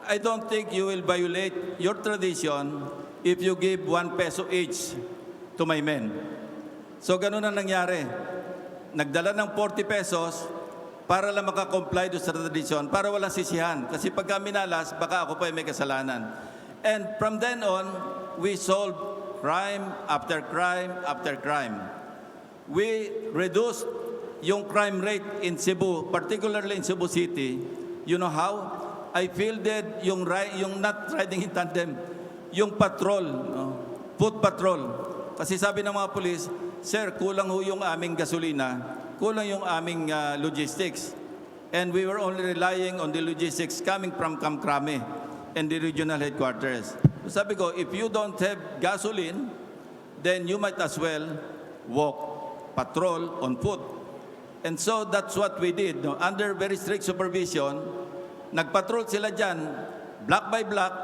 I don't think you will violate your tradition if you give 1 peso each to my men. So ganun na nangyari. Nagdala ng 40 pesos para lang makakomply doon sa tradition, para walang sisihan. Kasi pagka minalas, baka ako pa yung may kasalanan. And from then on, we solved crime after crime after crime. We reduced yung crime rate in Cebu, particularly in Cebu City. You know how? I fielded yung not riding in tandem, yung patrol, foot patrol. Kasi sabi ng mga pulis, sir, kulang ho yung aming gasolina, kulang yung aming logistics. And we were only relying on the logistics coming from Kamkrame and the regional headquarters. So sabi ko, if you don't have gasoline, then you might as well walk, patrol on foot. And so that's what we did. Under very strict supervision, nagpatrol sila dyan, block by block,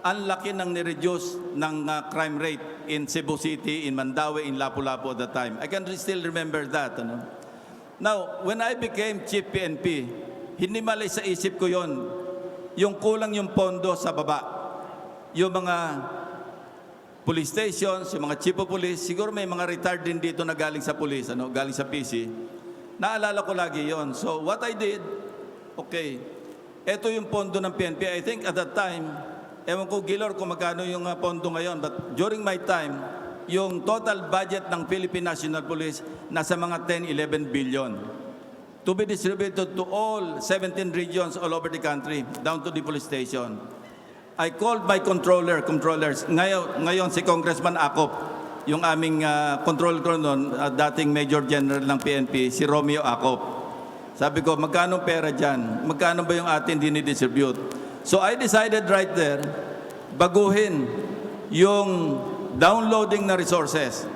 ang laki ng nireduce ng crime rate in Cebu City, in Mandaue, in Lapu-Lapu at the time. I can still remember that. Now, when I became Chief PNP, hindi malay sa isip ko yon, yung kulang yung pondo sa baba. Yung mga police stations, yung mga chief of police, siguro may mga retired din dito na galing sa police, galing sa PC. Naalala ko lagi yon. So what I did, okay, eto yung pondo ng PNP. I think at that time, ewan ko Gilor kung magkano yung pondo ngayon, but during my time, yung total budget ng Philippine National Police nasa mga 10-11 billion to be distributed to all 17 regions all over the country, down to the police station. I called my controllers. Ngayon si Congressman Acop, yung aming controller ko noon, dating Major General ng PNP, si Romeo Acop. Sabi ko, magkano pera dyan? Magkano ba yung atin dinidistribute? So I decided right there, baguhin yung downloading na resources.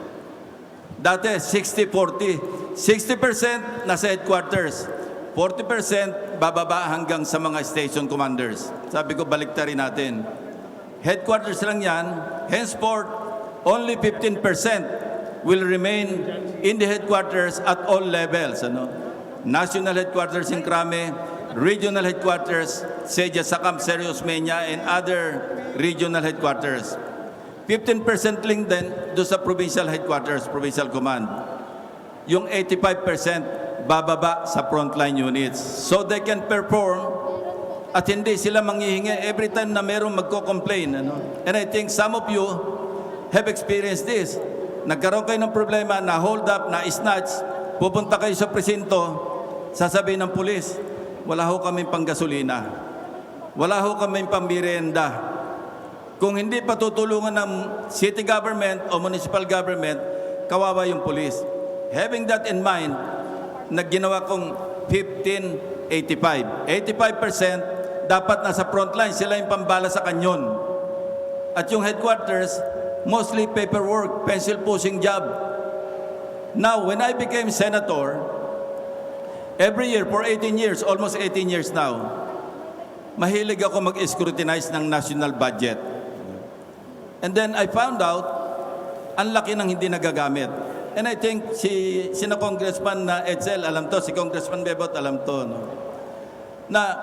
Dati, 60-40. 60% nasa headquarters. 40% bababa hanggang sa mga station commanders. Sabi ko, baliktarin natin. Headquarters lang yan. Henceforth, only 15% will remain in the headquarters at all levels. Ano? National headquarters in Krame, regional headquarters, Seja, Sakam, Serios, Menya, and other regional headquarters. 15% lang din doon sa provincial headquarters, provincial command. Yung 85% bababa sa frontline units. So they can perform at hindi sila manghihingi every time na merong magko-complain. Ano? And I think some of you have experienced this. Nagkaroon kayo ng problema na hold up, na snatch, pupunta kayo sa presinto, sasabihin ng pulis, wala ho kaming panggasolina. Wala ho kaming pambirienda. Kung hindi patutulungan ng city government o municipal government, kawawa yung pulis. Having that in mind, nagginawa kong 15-85. 85% dapat nasa frontline, sila yung pambala sa kanyon. At yung headquarters, mostly paperwork, pencil pushing job. Now, when I became senator, every year for 18 years, almost 18 years now, mahilig ako mag-scrutinize ng national budget. And then I found out, ang laki ng hindi nagagamit. And I think si Congressman na Edsel, alam to, si Congressman Bebot, alam to. No? Na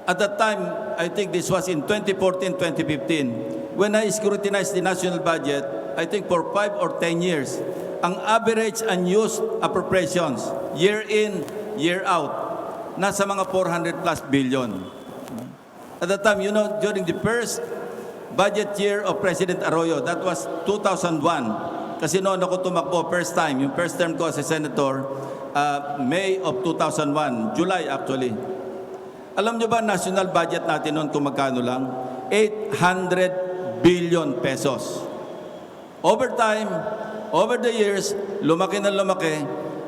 at that time, I think this was in 2014-2015, when I scrutinized the national budget, I think for 5 or 10 years, ang average unused appropriations, year in, year out, nasa mga 400 plus billion. At that time, you know, during the first budget year of President Arroyo, that was 2001. Kasi noon ako tumakbo, first time, yung first term ko as a senator, May of 2001, July actually. Alam nyo ba, national budget natin noon kung magkano lang? 800 billion pesos. Over time, over the years, lumaki na lumaki.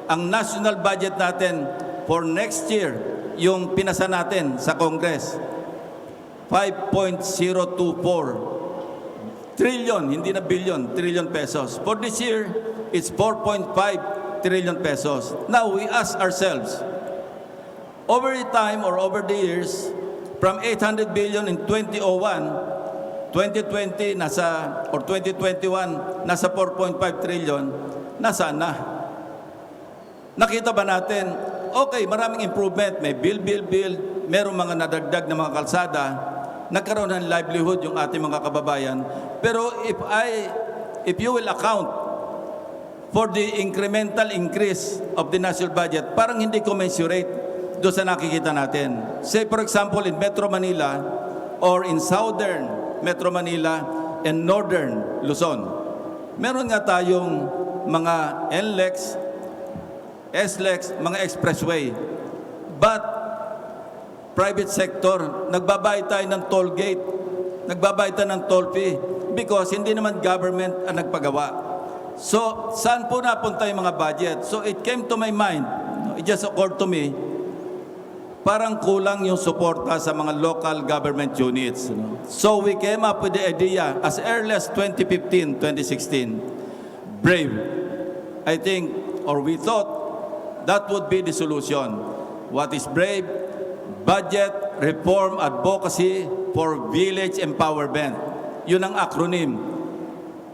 Ang national budget natin for next year, yung pinasa natin sa Congress, 5.024 trillion, hindi na billion, trillion pesos. For this year, it's 4.5 trillion pesos. Now, we ask ourselves, over the time or over the years, from 800 billion in 2001, 2020, or 2021, nasa 4.5 trillion, nasaan na? Nakita ba natin, okay, maraming improvement, may build, merong mga nadagdag na mga kalsada, nagkaroon ng livelihood yung ating mga kababayan. Pero if you will account for the incremental increase of the national budget, parang hindi commensurate doon sa nakikita natin. Say for example, in Metro Manila or in Southern Metro Manila and Northern Luzon, meron nga tayong mga NLEX, SLEX, mga expressway. But private sector, nagbabayad tayo ng toll gate, nagbabayad tayo ng toll fee because hindi naman government ang nagpagawa. So, saan po napunta yung mga budget? So, it came to my mind, it just occurred to me, parang kulang yung suporta sa mga local government units. So, we came up with the idea as early as 2015, 2016, BRAVE. I think, or we thought, that would be the solution. What is BRAVE? Budget Reform Advocacy for Village Empowerment. Yun ang acronym.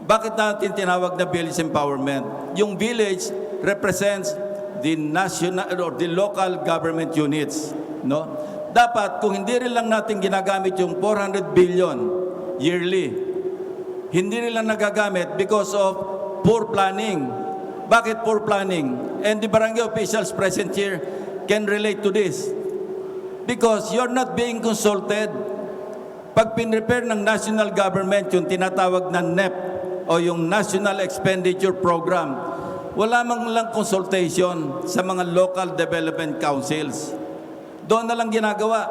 Bakit natin tinawag na Village Empowerment? Yung village represents the national or the local government units. No? Dapat, kung hindi rin lang natin ginagamit yung 400 billion yearly, hindi rin lang nagagamit because of poor planning. Bakit poor planning? And the barangay officials present here can relate to this. Because you're not being consulted. Pag pinrepare ng national government yung tinatawag na NEP o yung National Expenditure Program, wala mang lang consultation sa mga local development councils. Doon na lang ginagawa.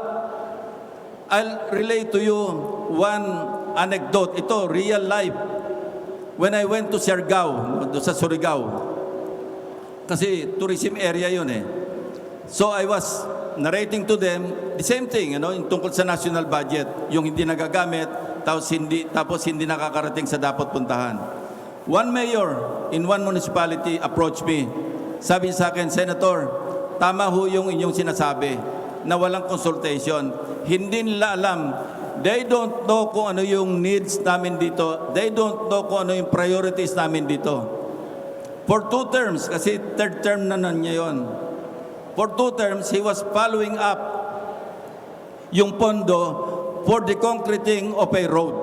I'll relate to you one anecdote. Ito, real life. When I went to Siargao, doon sa Surigao, kasi tourism area yun eh. So I was narrating to them the same thing, yung tungkol sa national budget, yung hindi nagagamit, tapos hindi nakakarating sa dapat puntahan. One mayor in one municipality approached me. Sabi niya sa akin, Senator, tama ho yung inyong sinasabi na walang consultation. Hindi nila alam. They don't know kung ano yung needs namin dito. They don't know kung ano yung priorities namin dito. For 2 terms, kasi 3rd term na niya yun. For 2 terms, he was following up yung pondo for the concreting of a road.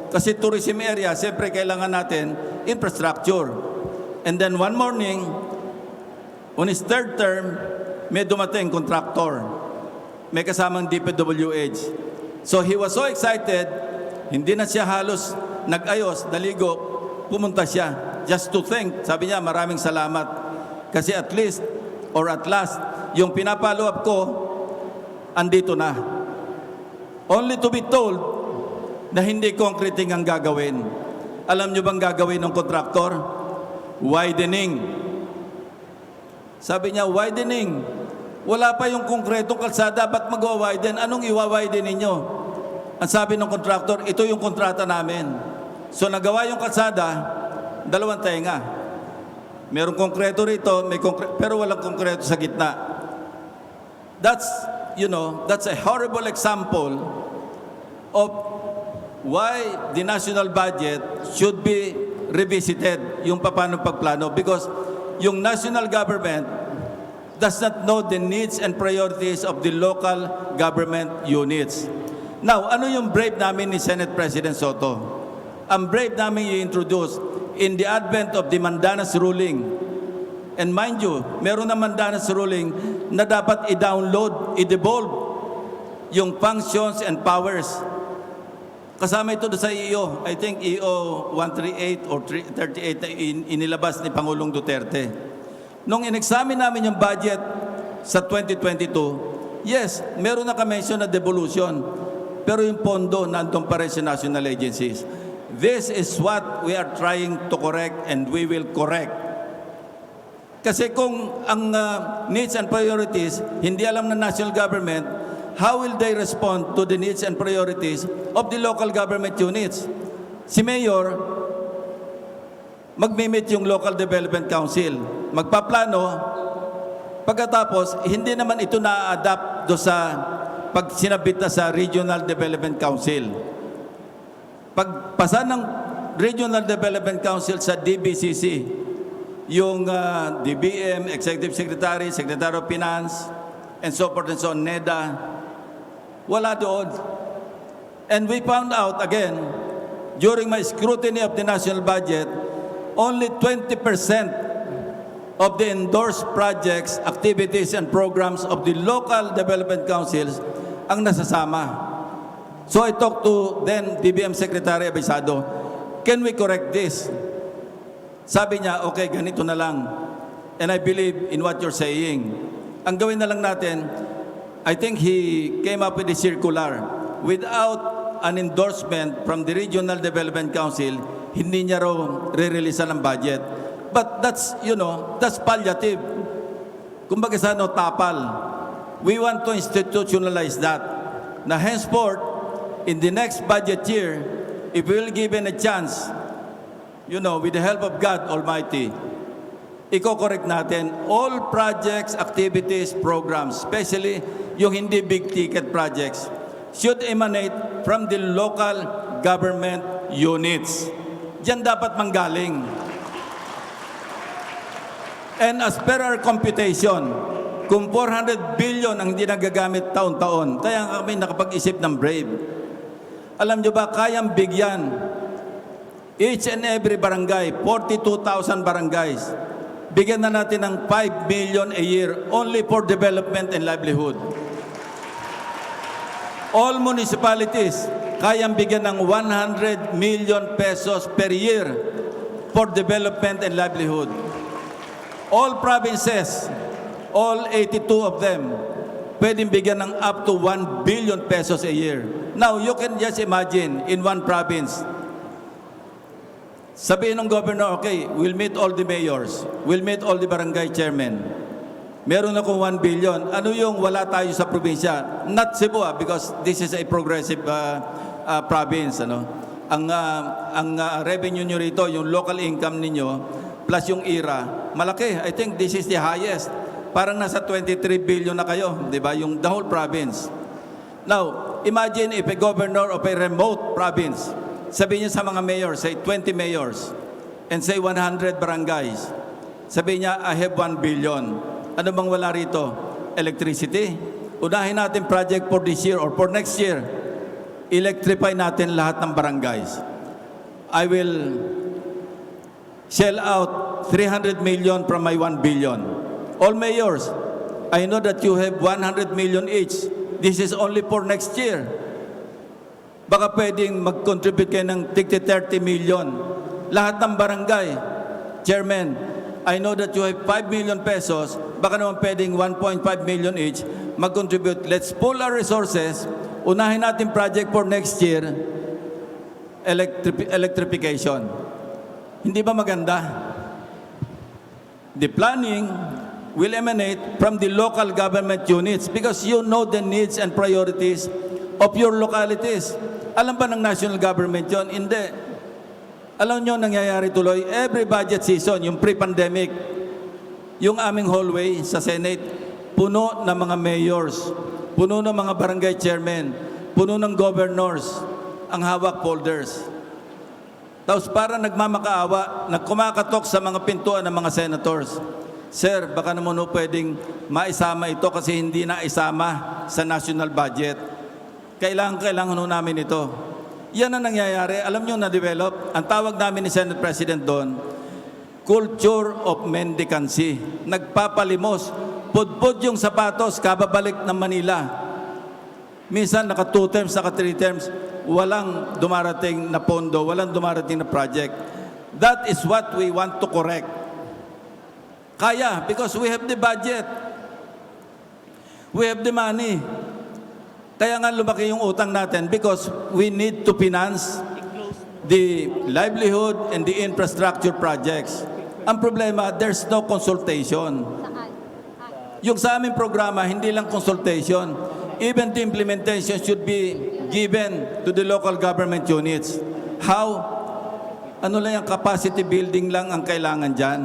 Kasi tourism area, siyempre kailangan natin infrastructure. And then one morning, on his 3rd term, may dumating contractor. May kasamang DPWH. So he was so excited, hindi na siya halos nag-ayos, naligo, pumunta siya. Just to thank, sabi niya, maraming salamat. Kasi at least, or at last, yung pinapalo up ko, andito na. Only to be told na hindi concreting ang gagawin. Alam niyo bang gagawin ng contractor? Widening. Sabi niya, widening. Wala pa yung konkretong kalsada, ba't mag-widen? Anong iwa-widen ninyo? Ang sabi ng contractor, ito yung kontrata namin. So nagawa yung kalsada, 2 tenga. Merong konkreto rito, pero walang konkreto sa gitna. That's a horrible example of why the national budget should be revisited, yung paano pagplano. Because yung national government does not know the needs and priorities of the local government units. Now, ano yung brave namin ni Senate President Sotto? Ang brave namin i-introduce in the advent of the Mandanas ruling. And mind you, meron na Mandanas ruling na dapat i-download, i-devolve yung functions and powers. Kasama ito sa EO. I think EO 138 or 38 na inilabas ni Pangulong Duterte. Nung in-examine namin yung budget sa 2022, yes, meron na ka-mention na devolution. Pero yung pondo nandun pa rin sa national agencies. This is what we are trying to correct and we will correct. Kasi kung ang needs and priorities hindi alam ng national government, how will they respond to the needs and priorities of the local government units? Si Mayor, mag-meet yung Local Development Council, magpaplano, pagkatapos, hindi naman ito na-adapt do sa pag sinabit na sa Regional Development Council. Pagpasa ng Regional Development Council sa DBCC, yung DBM, Executive Secretary, Secretary of Finance, and so forth and so on, NEDA, wala doon. And we found out again, during my scrutiny of the national budget, only 20% of the endorsed projects, activities, and programs of the local development councils ang nasasama. So I talked to then DBM Secretary Abisado, can we correct this? Sabi niya, okay, ganito na lang. And I believe in what you're saying. Ang gawin na lang natin, I think he came up with a circular. Without an endorsement from the Regional Development Council, hindi niya raw re-releasean ng budget. But that's, that's palliative. Kumbaga sa tapal. We want to institutionalize that. Na henceforth, in the next budget year, if we will given a chance, with the help of God Almighty, iko-correct natin all projects, activities, programs, especially yung hindi big ticket projects, should emanate from the local government units. Diyan dapat manggaling. And as per our computation, kung 400 billion ang hindi nagagamit taon-taon, kaya kami nakapag-isip ng brave. Alam nyo ba, kayang bigyan each and every barangay, 42,000 barangays, bigyan na natin ng 5 million a year only for development and livelihood. All municipalities, kayang bigyan ng 100 million pesos per year for development and livelihood. All provinces, all 82 of them, pwedeng bigyan ng up to 1 billion pesos a year. Now, you can just imagine, in one province, sabihin ng governor, okay, we'll meet all the mayors, we'll meet all the barangay chairmen. Meron akong 1 billion. Ano yung wala tayo sa probinsya? Not Cebu, because this is a progressive province. Ano? Ang revenue nyo rito, yung local income ninyo, plus yung IRA, malaki. I think this is the highest. Parang nasa 23 billion na kayo, di ba? Yung the whole province. Now, imagine if a governor of a remote province, sabihin niya sa mga mayors, say 20 mayors, and say 100 barangays, sabihin niya, I have 1 billion. Ano bang wala rito? Electricity. Unahin natin project for this year or for next year. Electrify natin lahat ng barangays. I will shell out 300 million from my 1 billion. All mayors, I know that you have 100 million each. This is only for next year. Baka pwedeng mag-contribute kayo ng 30 million. Lahat ng barangay, Chairman, I know that you have 5 million pesos. Baka naman pwedeng 1.5 million each. Mag-contribute. Let's pool our resources. Unahin natin project for next year, electrification. Hindi ba maganda? The planning will emanate from the local government units because you know the needs and priorities of your localities. Alam ba ng national government yon? Hindi. Alam nyo, nangyayari tuloy, every budget season, yung pre-pandemic, yung aming hallway sa Senate, puno ng mga mayors, puno ng mga barangay chairmen, puno ng governors, ang hawak folders. Tapos para nagmamakaawa, nagkumakatok sa mga pintuan ng mga senators. Sir, baka naman pwedeng maisama ito kasi hindi na isama sa national budget. Kailangan namin ito. Yan ang nangyayari. Alam nyo na-develop, ang tawag namin ni Senate President doon, culture of mendicancy. Nagpapalimos. Pudpud yung sapatos, kababalik ng Manila. Minsan, naka 2 terms, naka 3 terms, walang dumarating na pondo, walang dumarating na project. That is what we want to correct. Kaya, because we have the budget. We have the money. Kaya nga lumaki yung utang natin because we need to finance the livelihood and the infrastructure projects. Ang problema, there's no consultation. Yung sa aming programa, hindi lang consultation. Even the implementation should be given to the local government units. How? Ano lang yung capacity building lang ang kailangan dyan.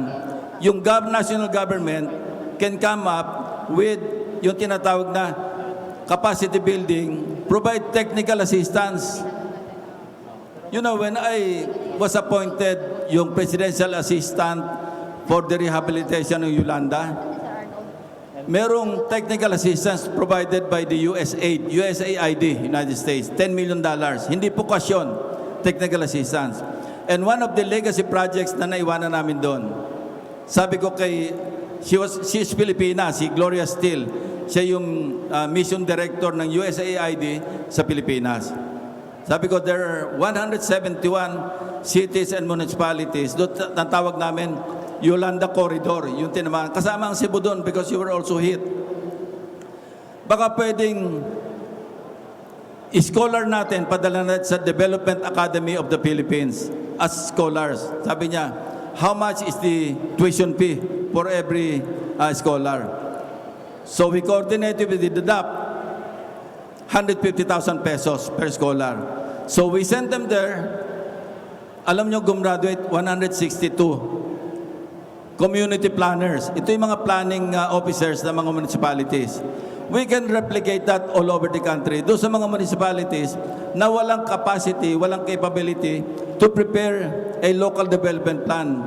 Yung national government can come up with yung tinatawag na capacity building, provide technical assistance. You know, when I was appointed yung presidential assistant for the rehabilitation ng Yolanda, merong technical assistance provided by the USAID, United States, $10 million. Hindi po kasyon, technical assistance. And one of the legacy projects na naiwanan namin doon, sabi ko kay, she's Filipina, si Gloria Steele. Siya yung mission director ng USAID sa Pilipinas. Sabi ko, there are 171 cities and municipalities. Doon ang tawag namin, Yolanda Corridor. Yung tinamaan. Kasama ang Cebu doon because you were also hit. Baka pwedeng scholar natin, padala natin sa Development Academy of the Philippines as scholars. Sabi niya, how much is the tuition fee for every scholar? So we coordinated with the DAP, 150,000 pesos per scholar. So we sent them there. Alam nyo, gumraduate 162 community planners. Ito yung mga planning officers ng mga municipalities. We can replicate that all over the country. Doon sa mga municipalities na walang capacity, walang capability to prepare a local development plan.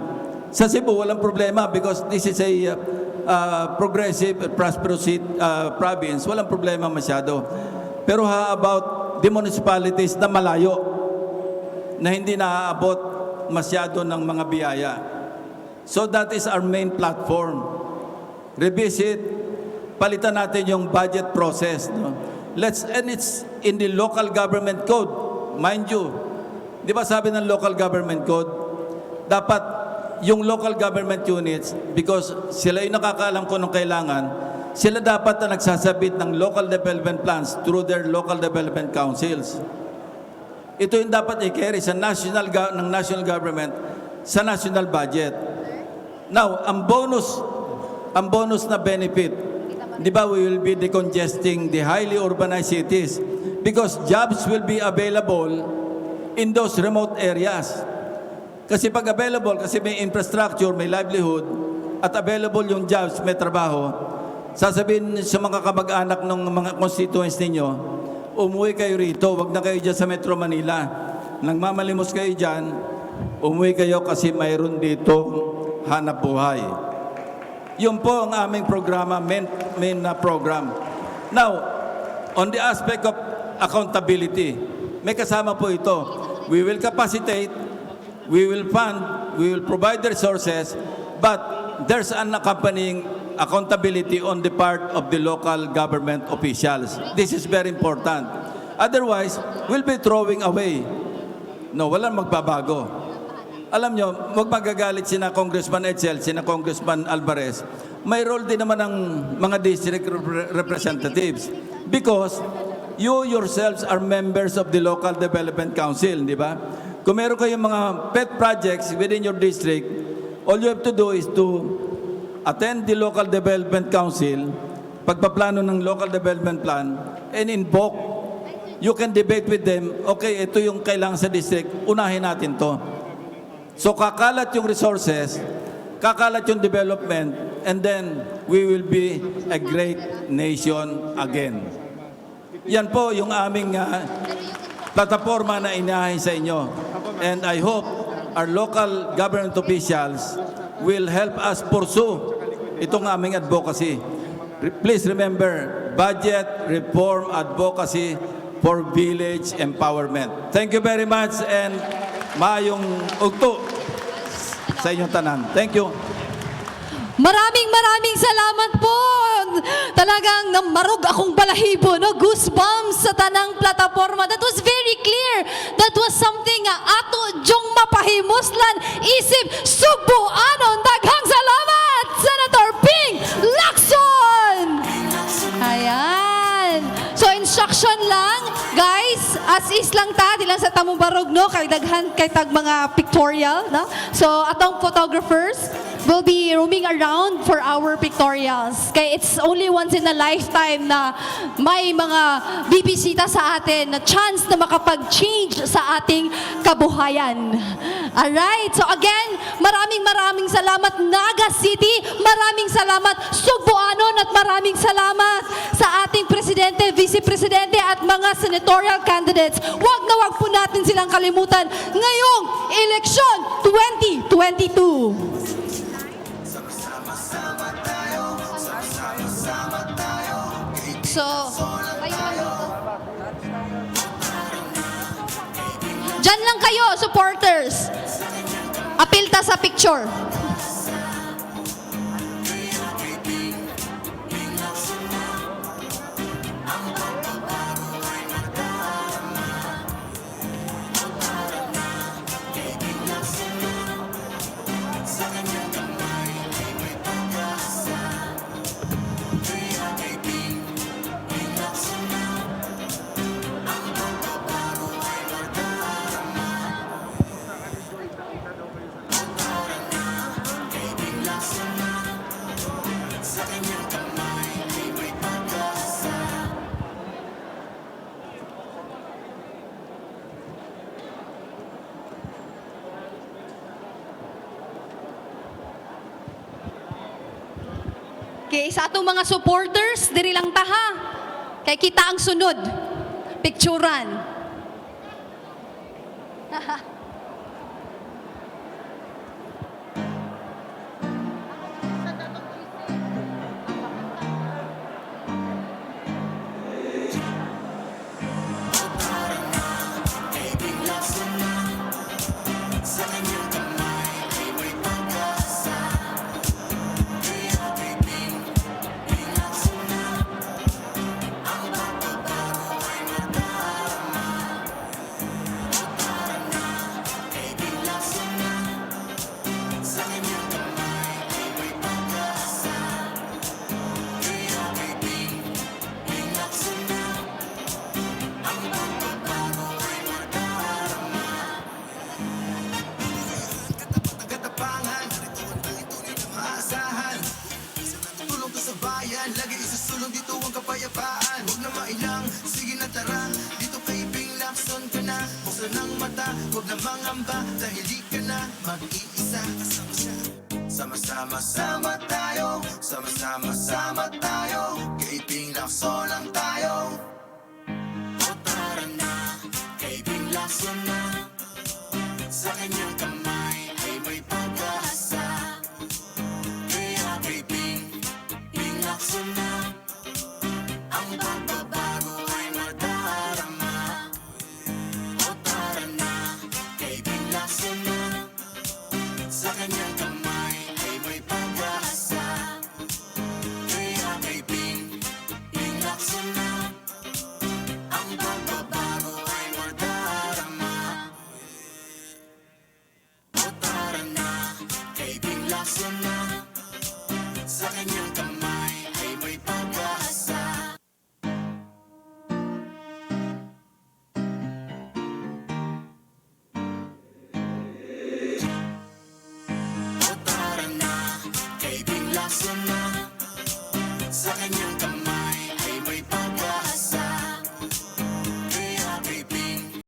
Sa Cebu, walang problema because this is a progressive, prosperous province, walang problema masyado. Pero how about the municipalities na malayo, na hindi naaabot masyado ng mga biyaya? So that is our main platform. Revisit, palitan natin yung budget process. No? And it's in the local government code. Mind you, di ba sabi ng local government code, dapat yung local government units, because sila yung nakakaalam ko nung kailangan, sila dapat na nagsasabit ng local development plans through their local development councils. Ito yung dapat i-carry sa ng national government sa national budget. Now, ang bonus ang bonus na benefit, di ba, we will be decongesting the highly urbanized cities because jobs will be available in those remote areas. Kasi pag available, kasi may infrastructure, may livelihood, at available yung jobs, may trabaho, sasabihin sa mga kamag-anak ng mga constituents ninyo, umuwi kayo rito, wag na kayo dyan sa Metro Manila. Nang mamalimos kayo dyan, umuwi kayo kasi mayroon dito hanap buhay. Yun po ang aming programa, main na program. Now, on the aspect of accountability, may kasama po ito. We will capacitate, we will fund, we will provide the resources, but there's an accompanying accountability on the part of the local government officials. This is very important. Otherwise, we'll be throwing away. No, walang magbabago. Alam nyo, wag magagalit sina Congressman Edsel, sina Congressman Alvarez. May role din naman ng mga district representatives because you yourselves are members of the local development council, di ba? Kung meron kayong mga pet projects within your district, all you have to do is to attend the local development council, pagpaplano ng local development plan, and invoke. You can debate with them, okay, ito yung kailangan sa district, unahin natin to. So kakalat yung resources, kakalat yung development, and then we will be a great nation again. Yan po yung aming plataforma na inahin sa inyo. And I hope our local government officials will help us pursue itong aming advocacy. Please remember, budget reform advocacy for village empowerment. Thank you very much and maayong ugto sa inyong tanan. Thank you. Maraming salamat po. Talagang namarog akong balahibo, no? Goosebumps sa tanang plataforma. That was very clear. That was something ato jong mapahimuslan isip Cebu. Daghang salamat, Senator Ping Lacson. Ayan. So instruction lang, guys, as is lang ta, di lang sa tamong barog, no? Kay daghan kay tag mga pictorial, no? So atong photographers will be roaming around for our pictorials. Kaya it's only once in a lifetime na may mga bibisita sa atin na chance na makapag-change sa ating kabuhayan. Alright, so again, maraming salamat Naga City, maraming salamat Cebuanon at maraming salamat sa ating Presidente, Vice Presidente at mga senatorial candidates. Wag na wag po natin silang kalimutan ngayong eleksyon 2022. So, dyan lang kayo, supporters. Apilta sa picture. Okay, sa atong mga supporters, diri lang taha. Kay kita ang sunod. Picturan. Sige na tara, dito kay Ping Lacson ka na. Buksan ang mata, huwag na mangamba, dahil di ka na mag-iisa. Kasama siya. Sama-sama tayo, sama-sama tayo. Kay Ping Lacson ang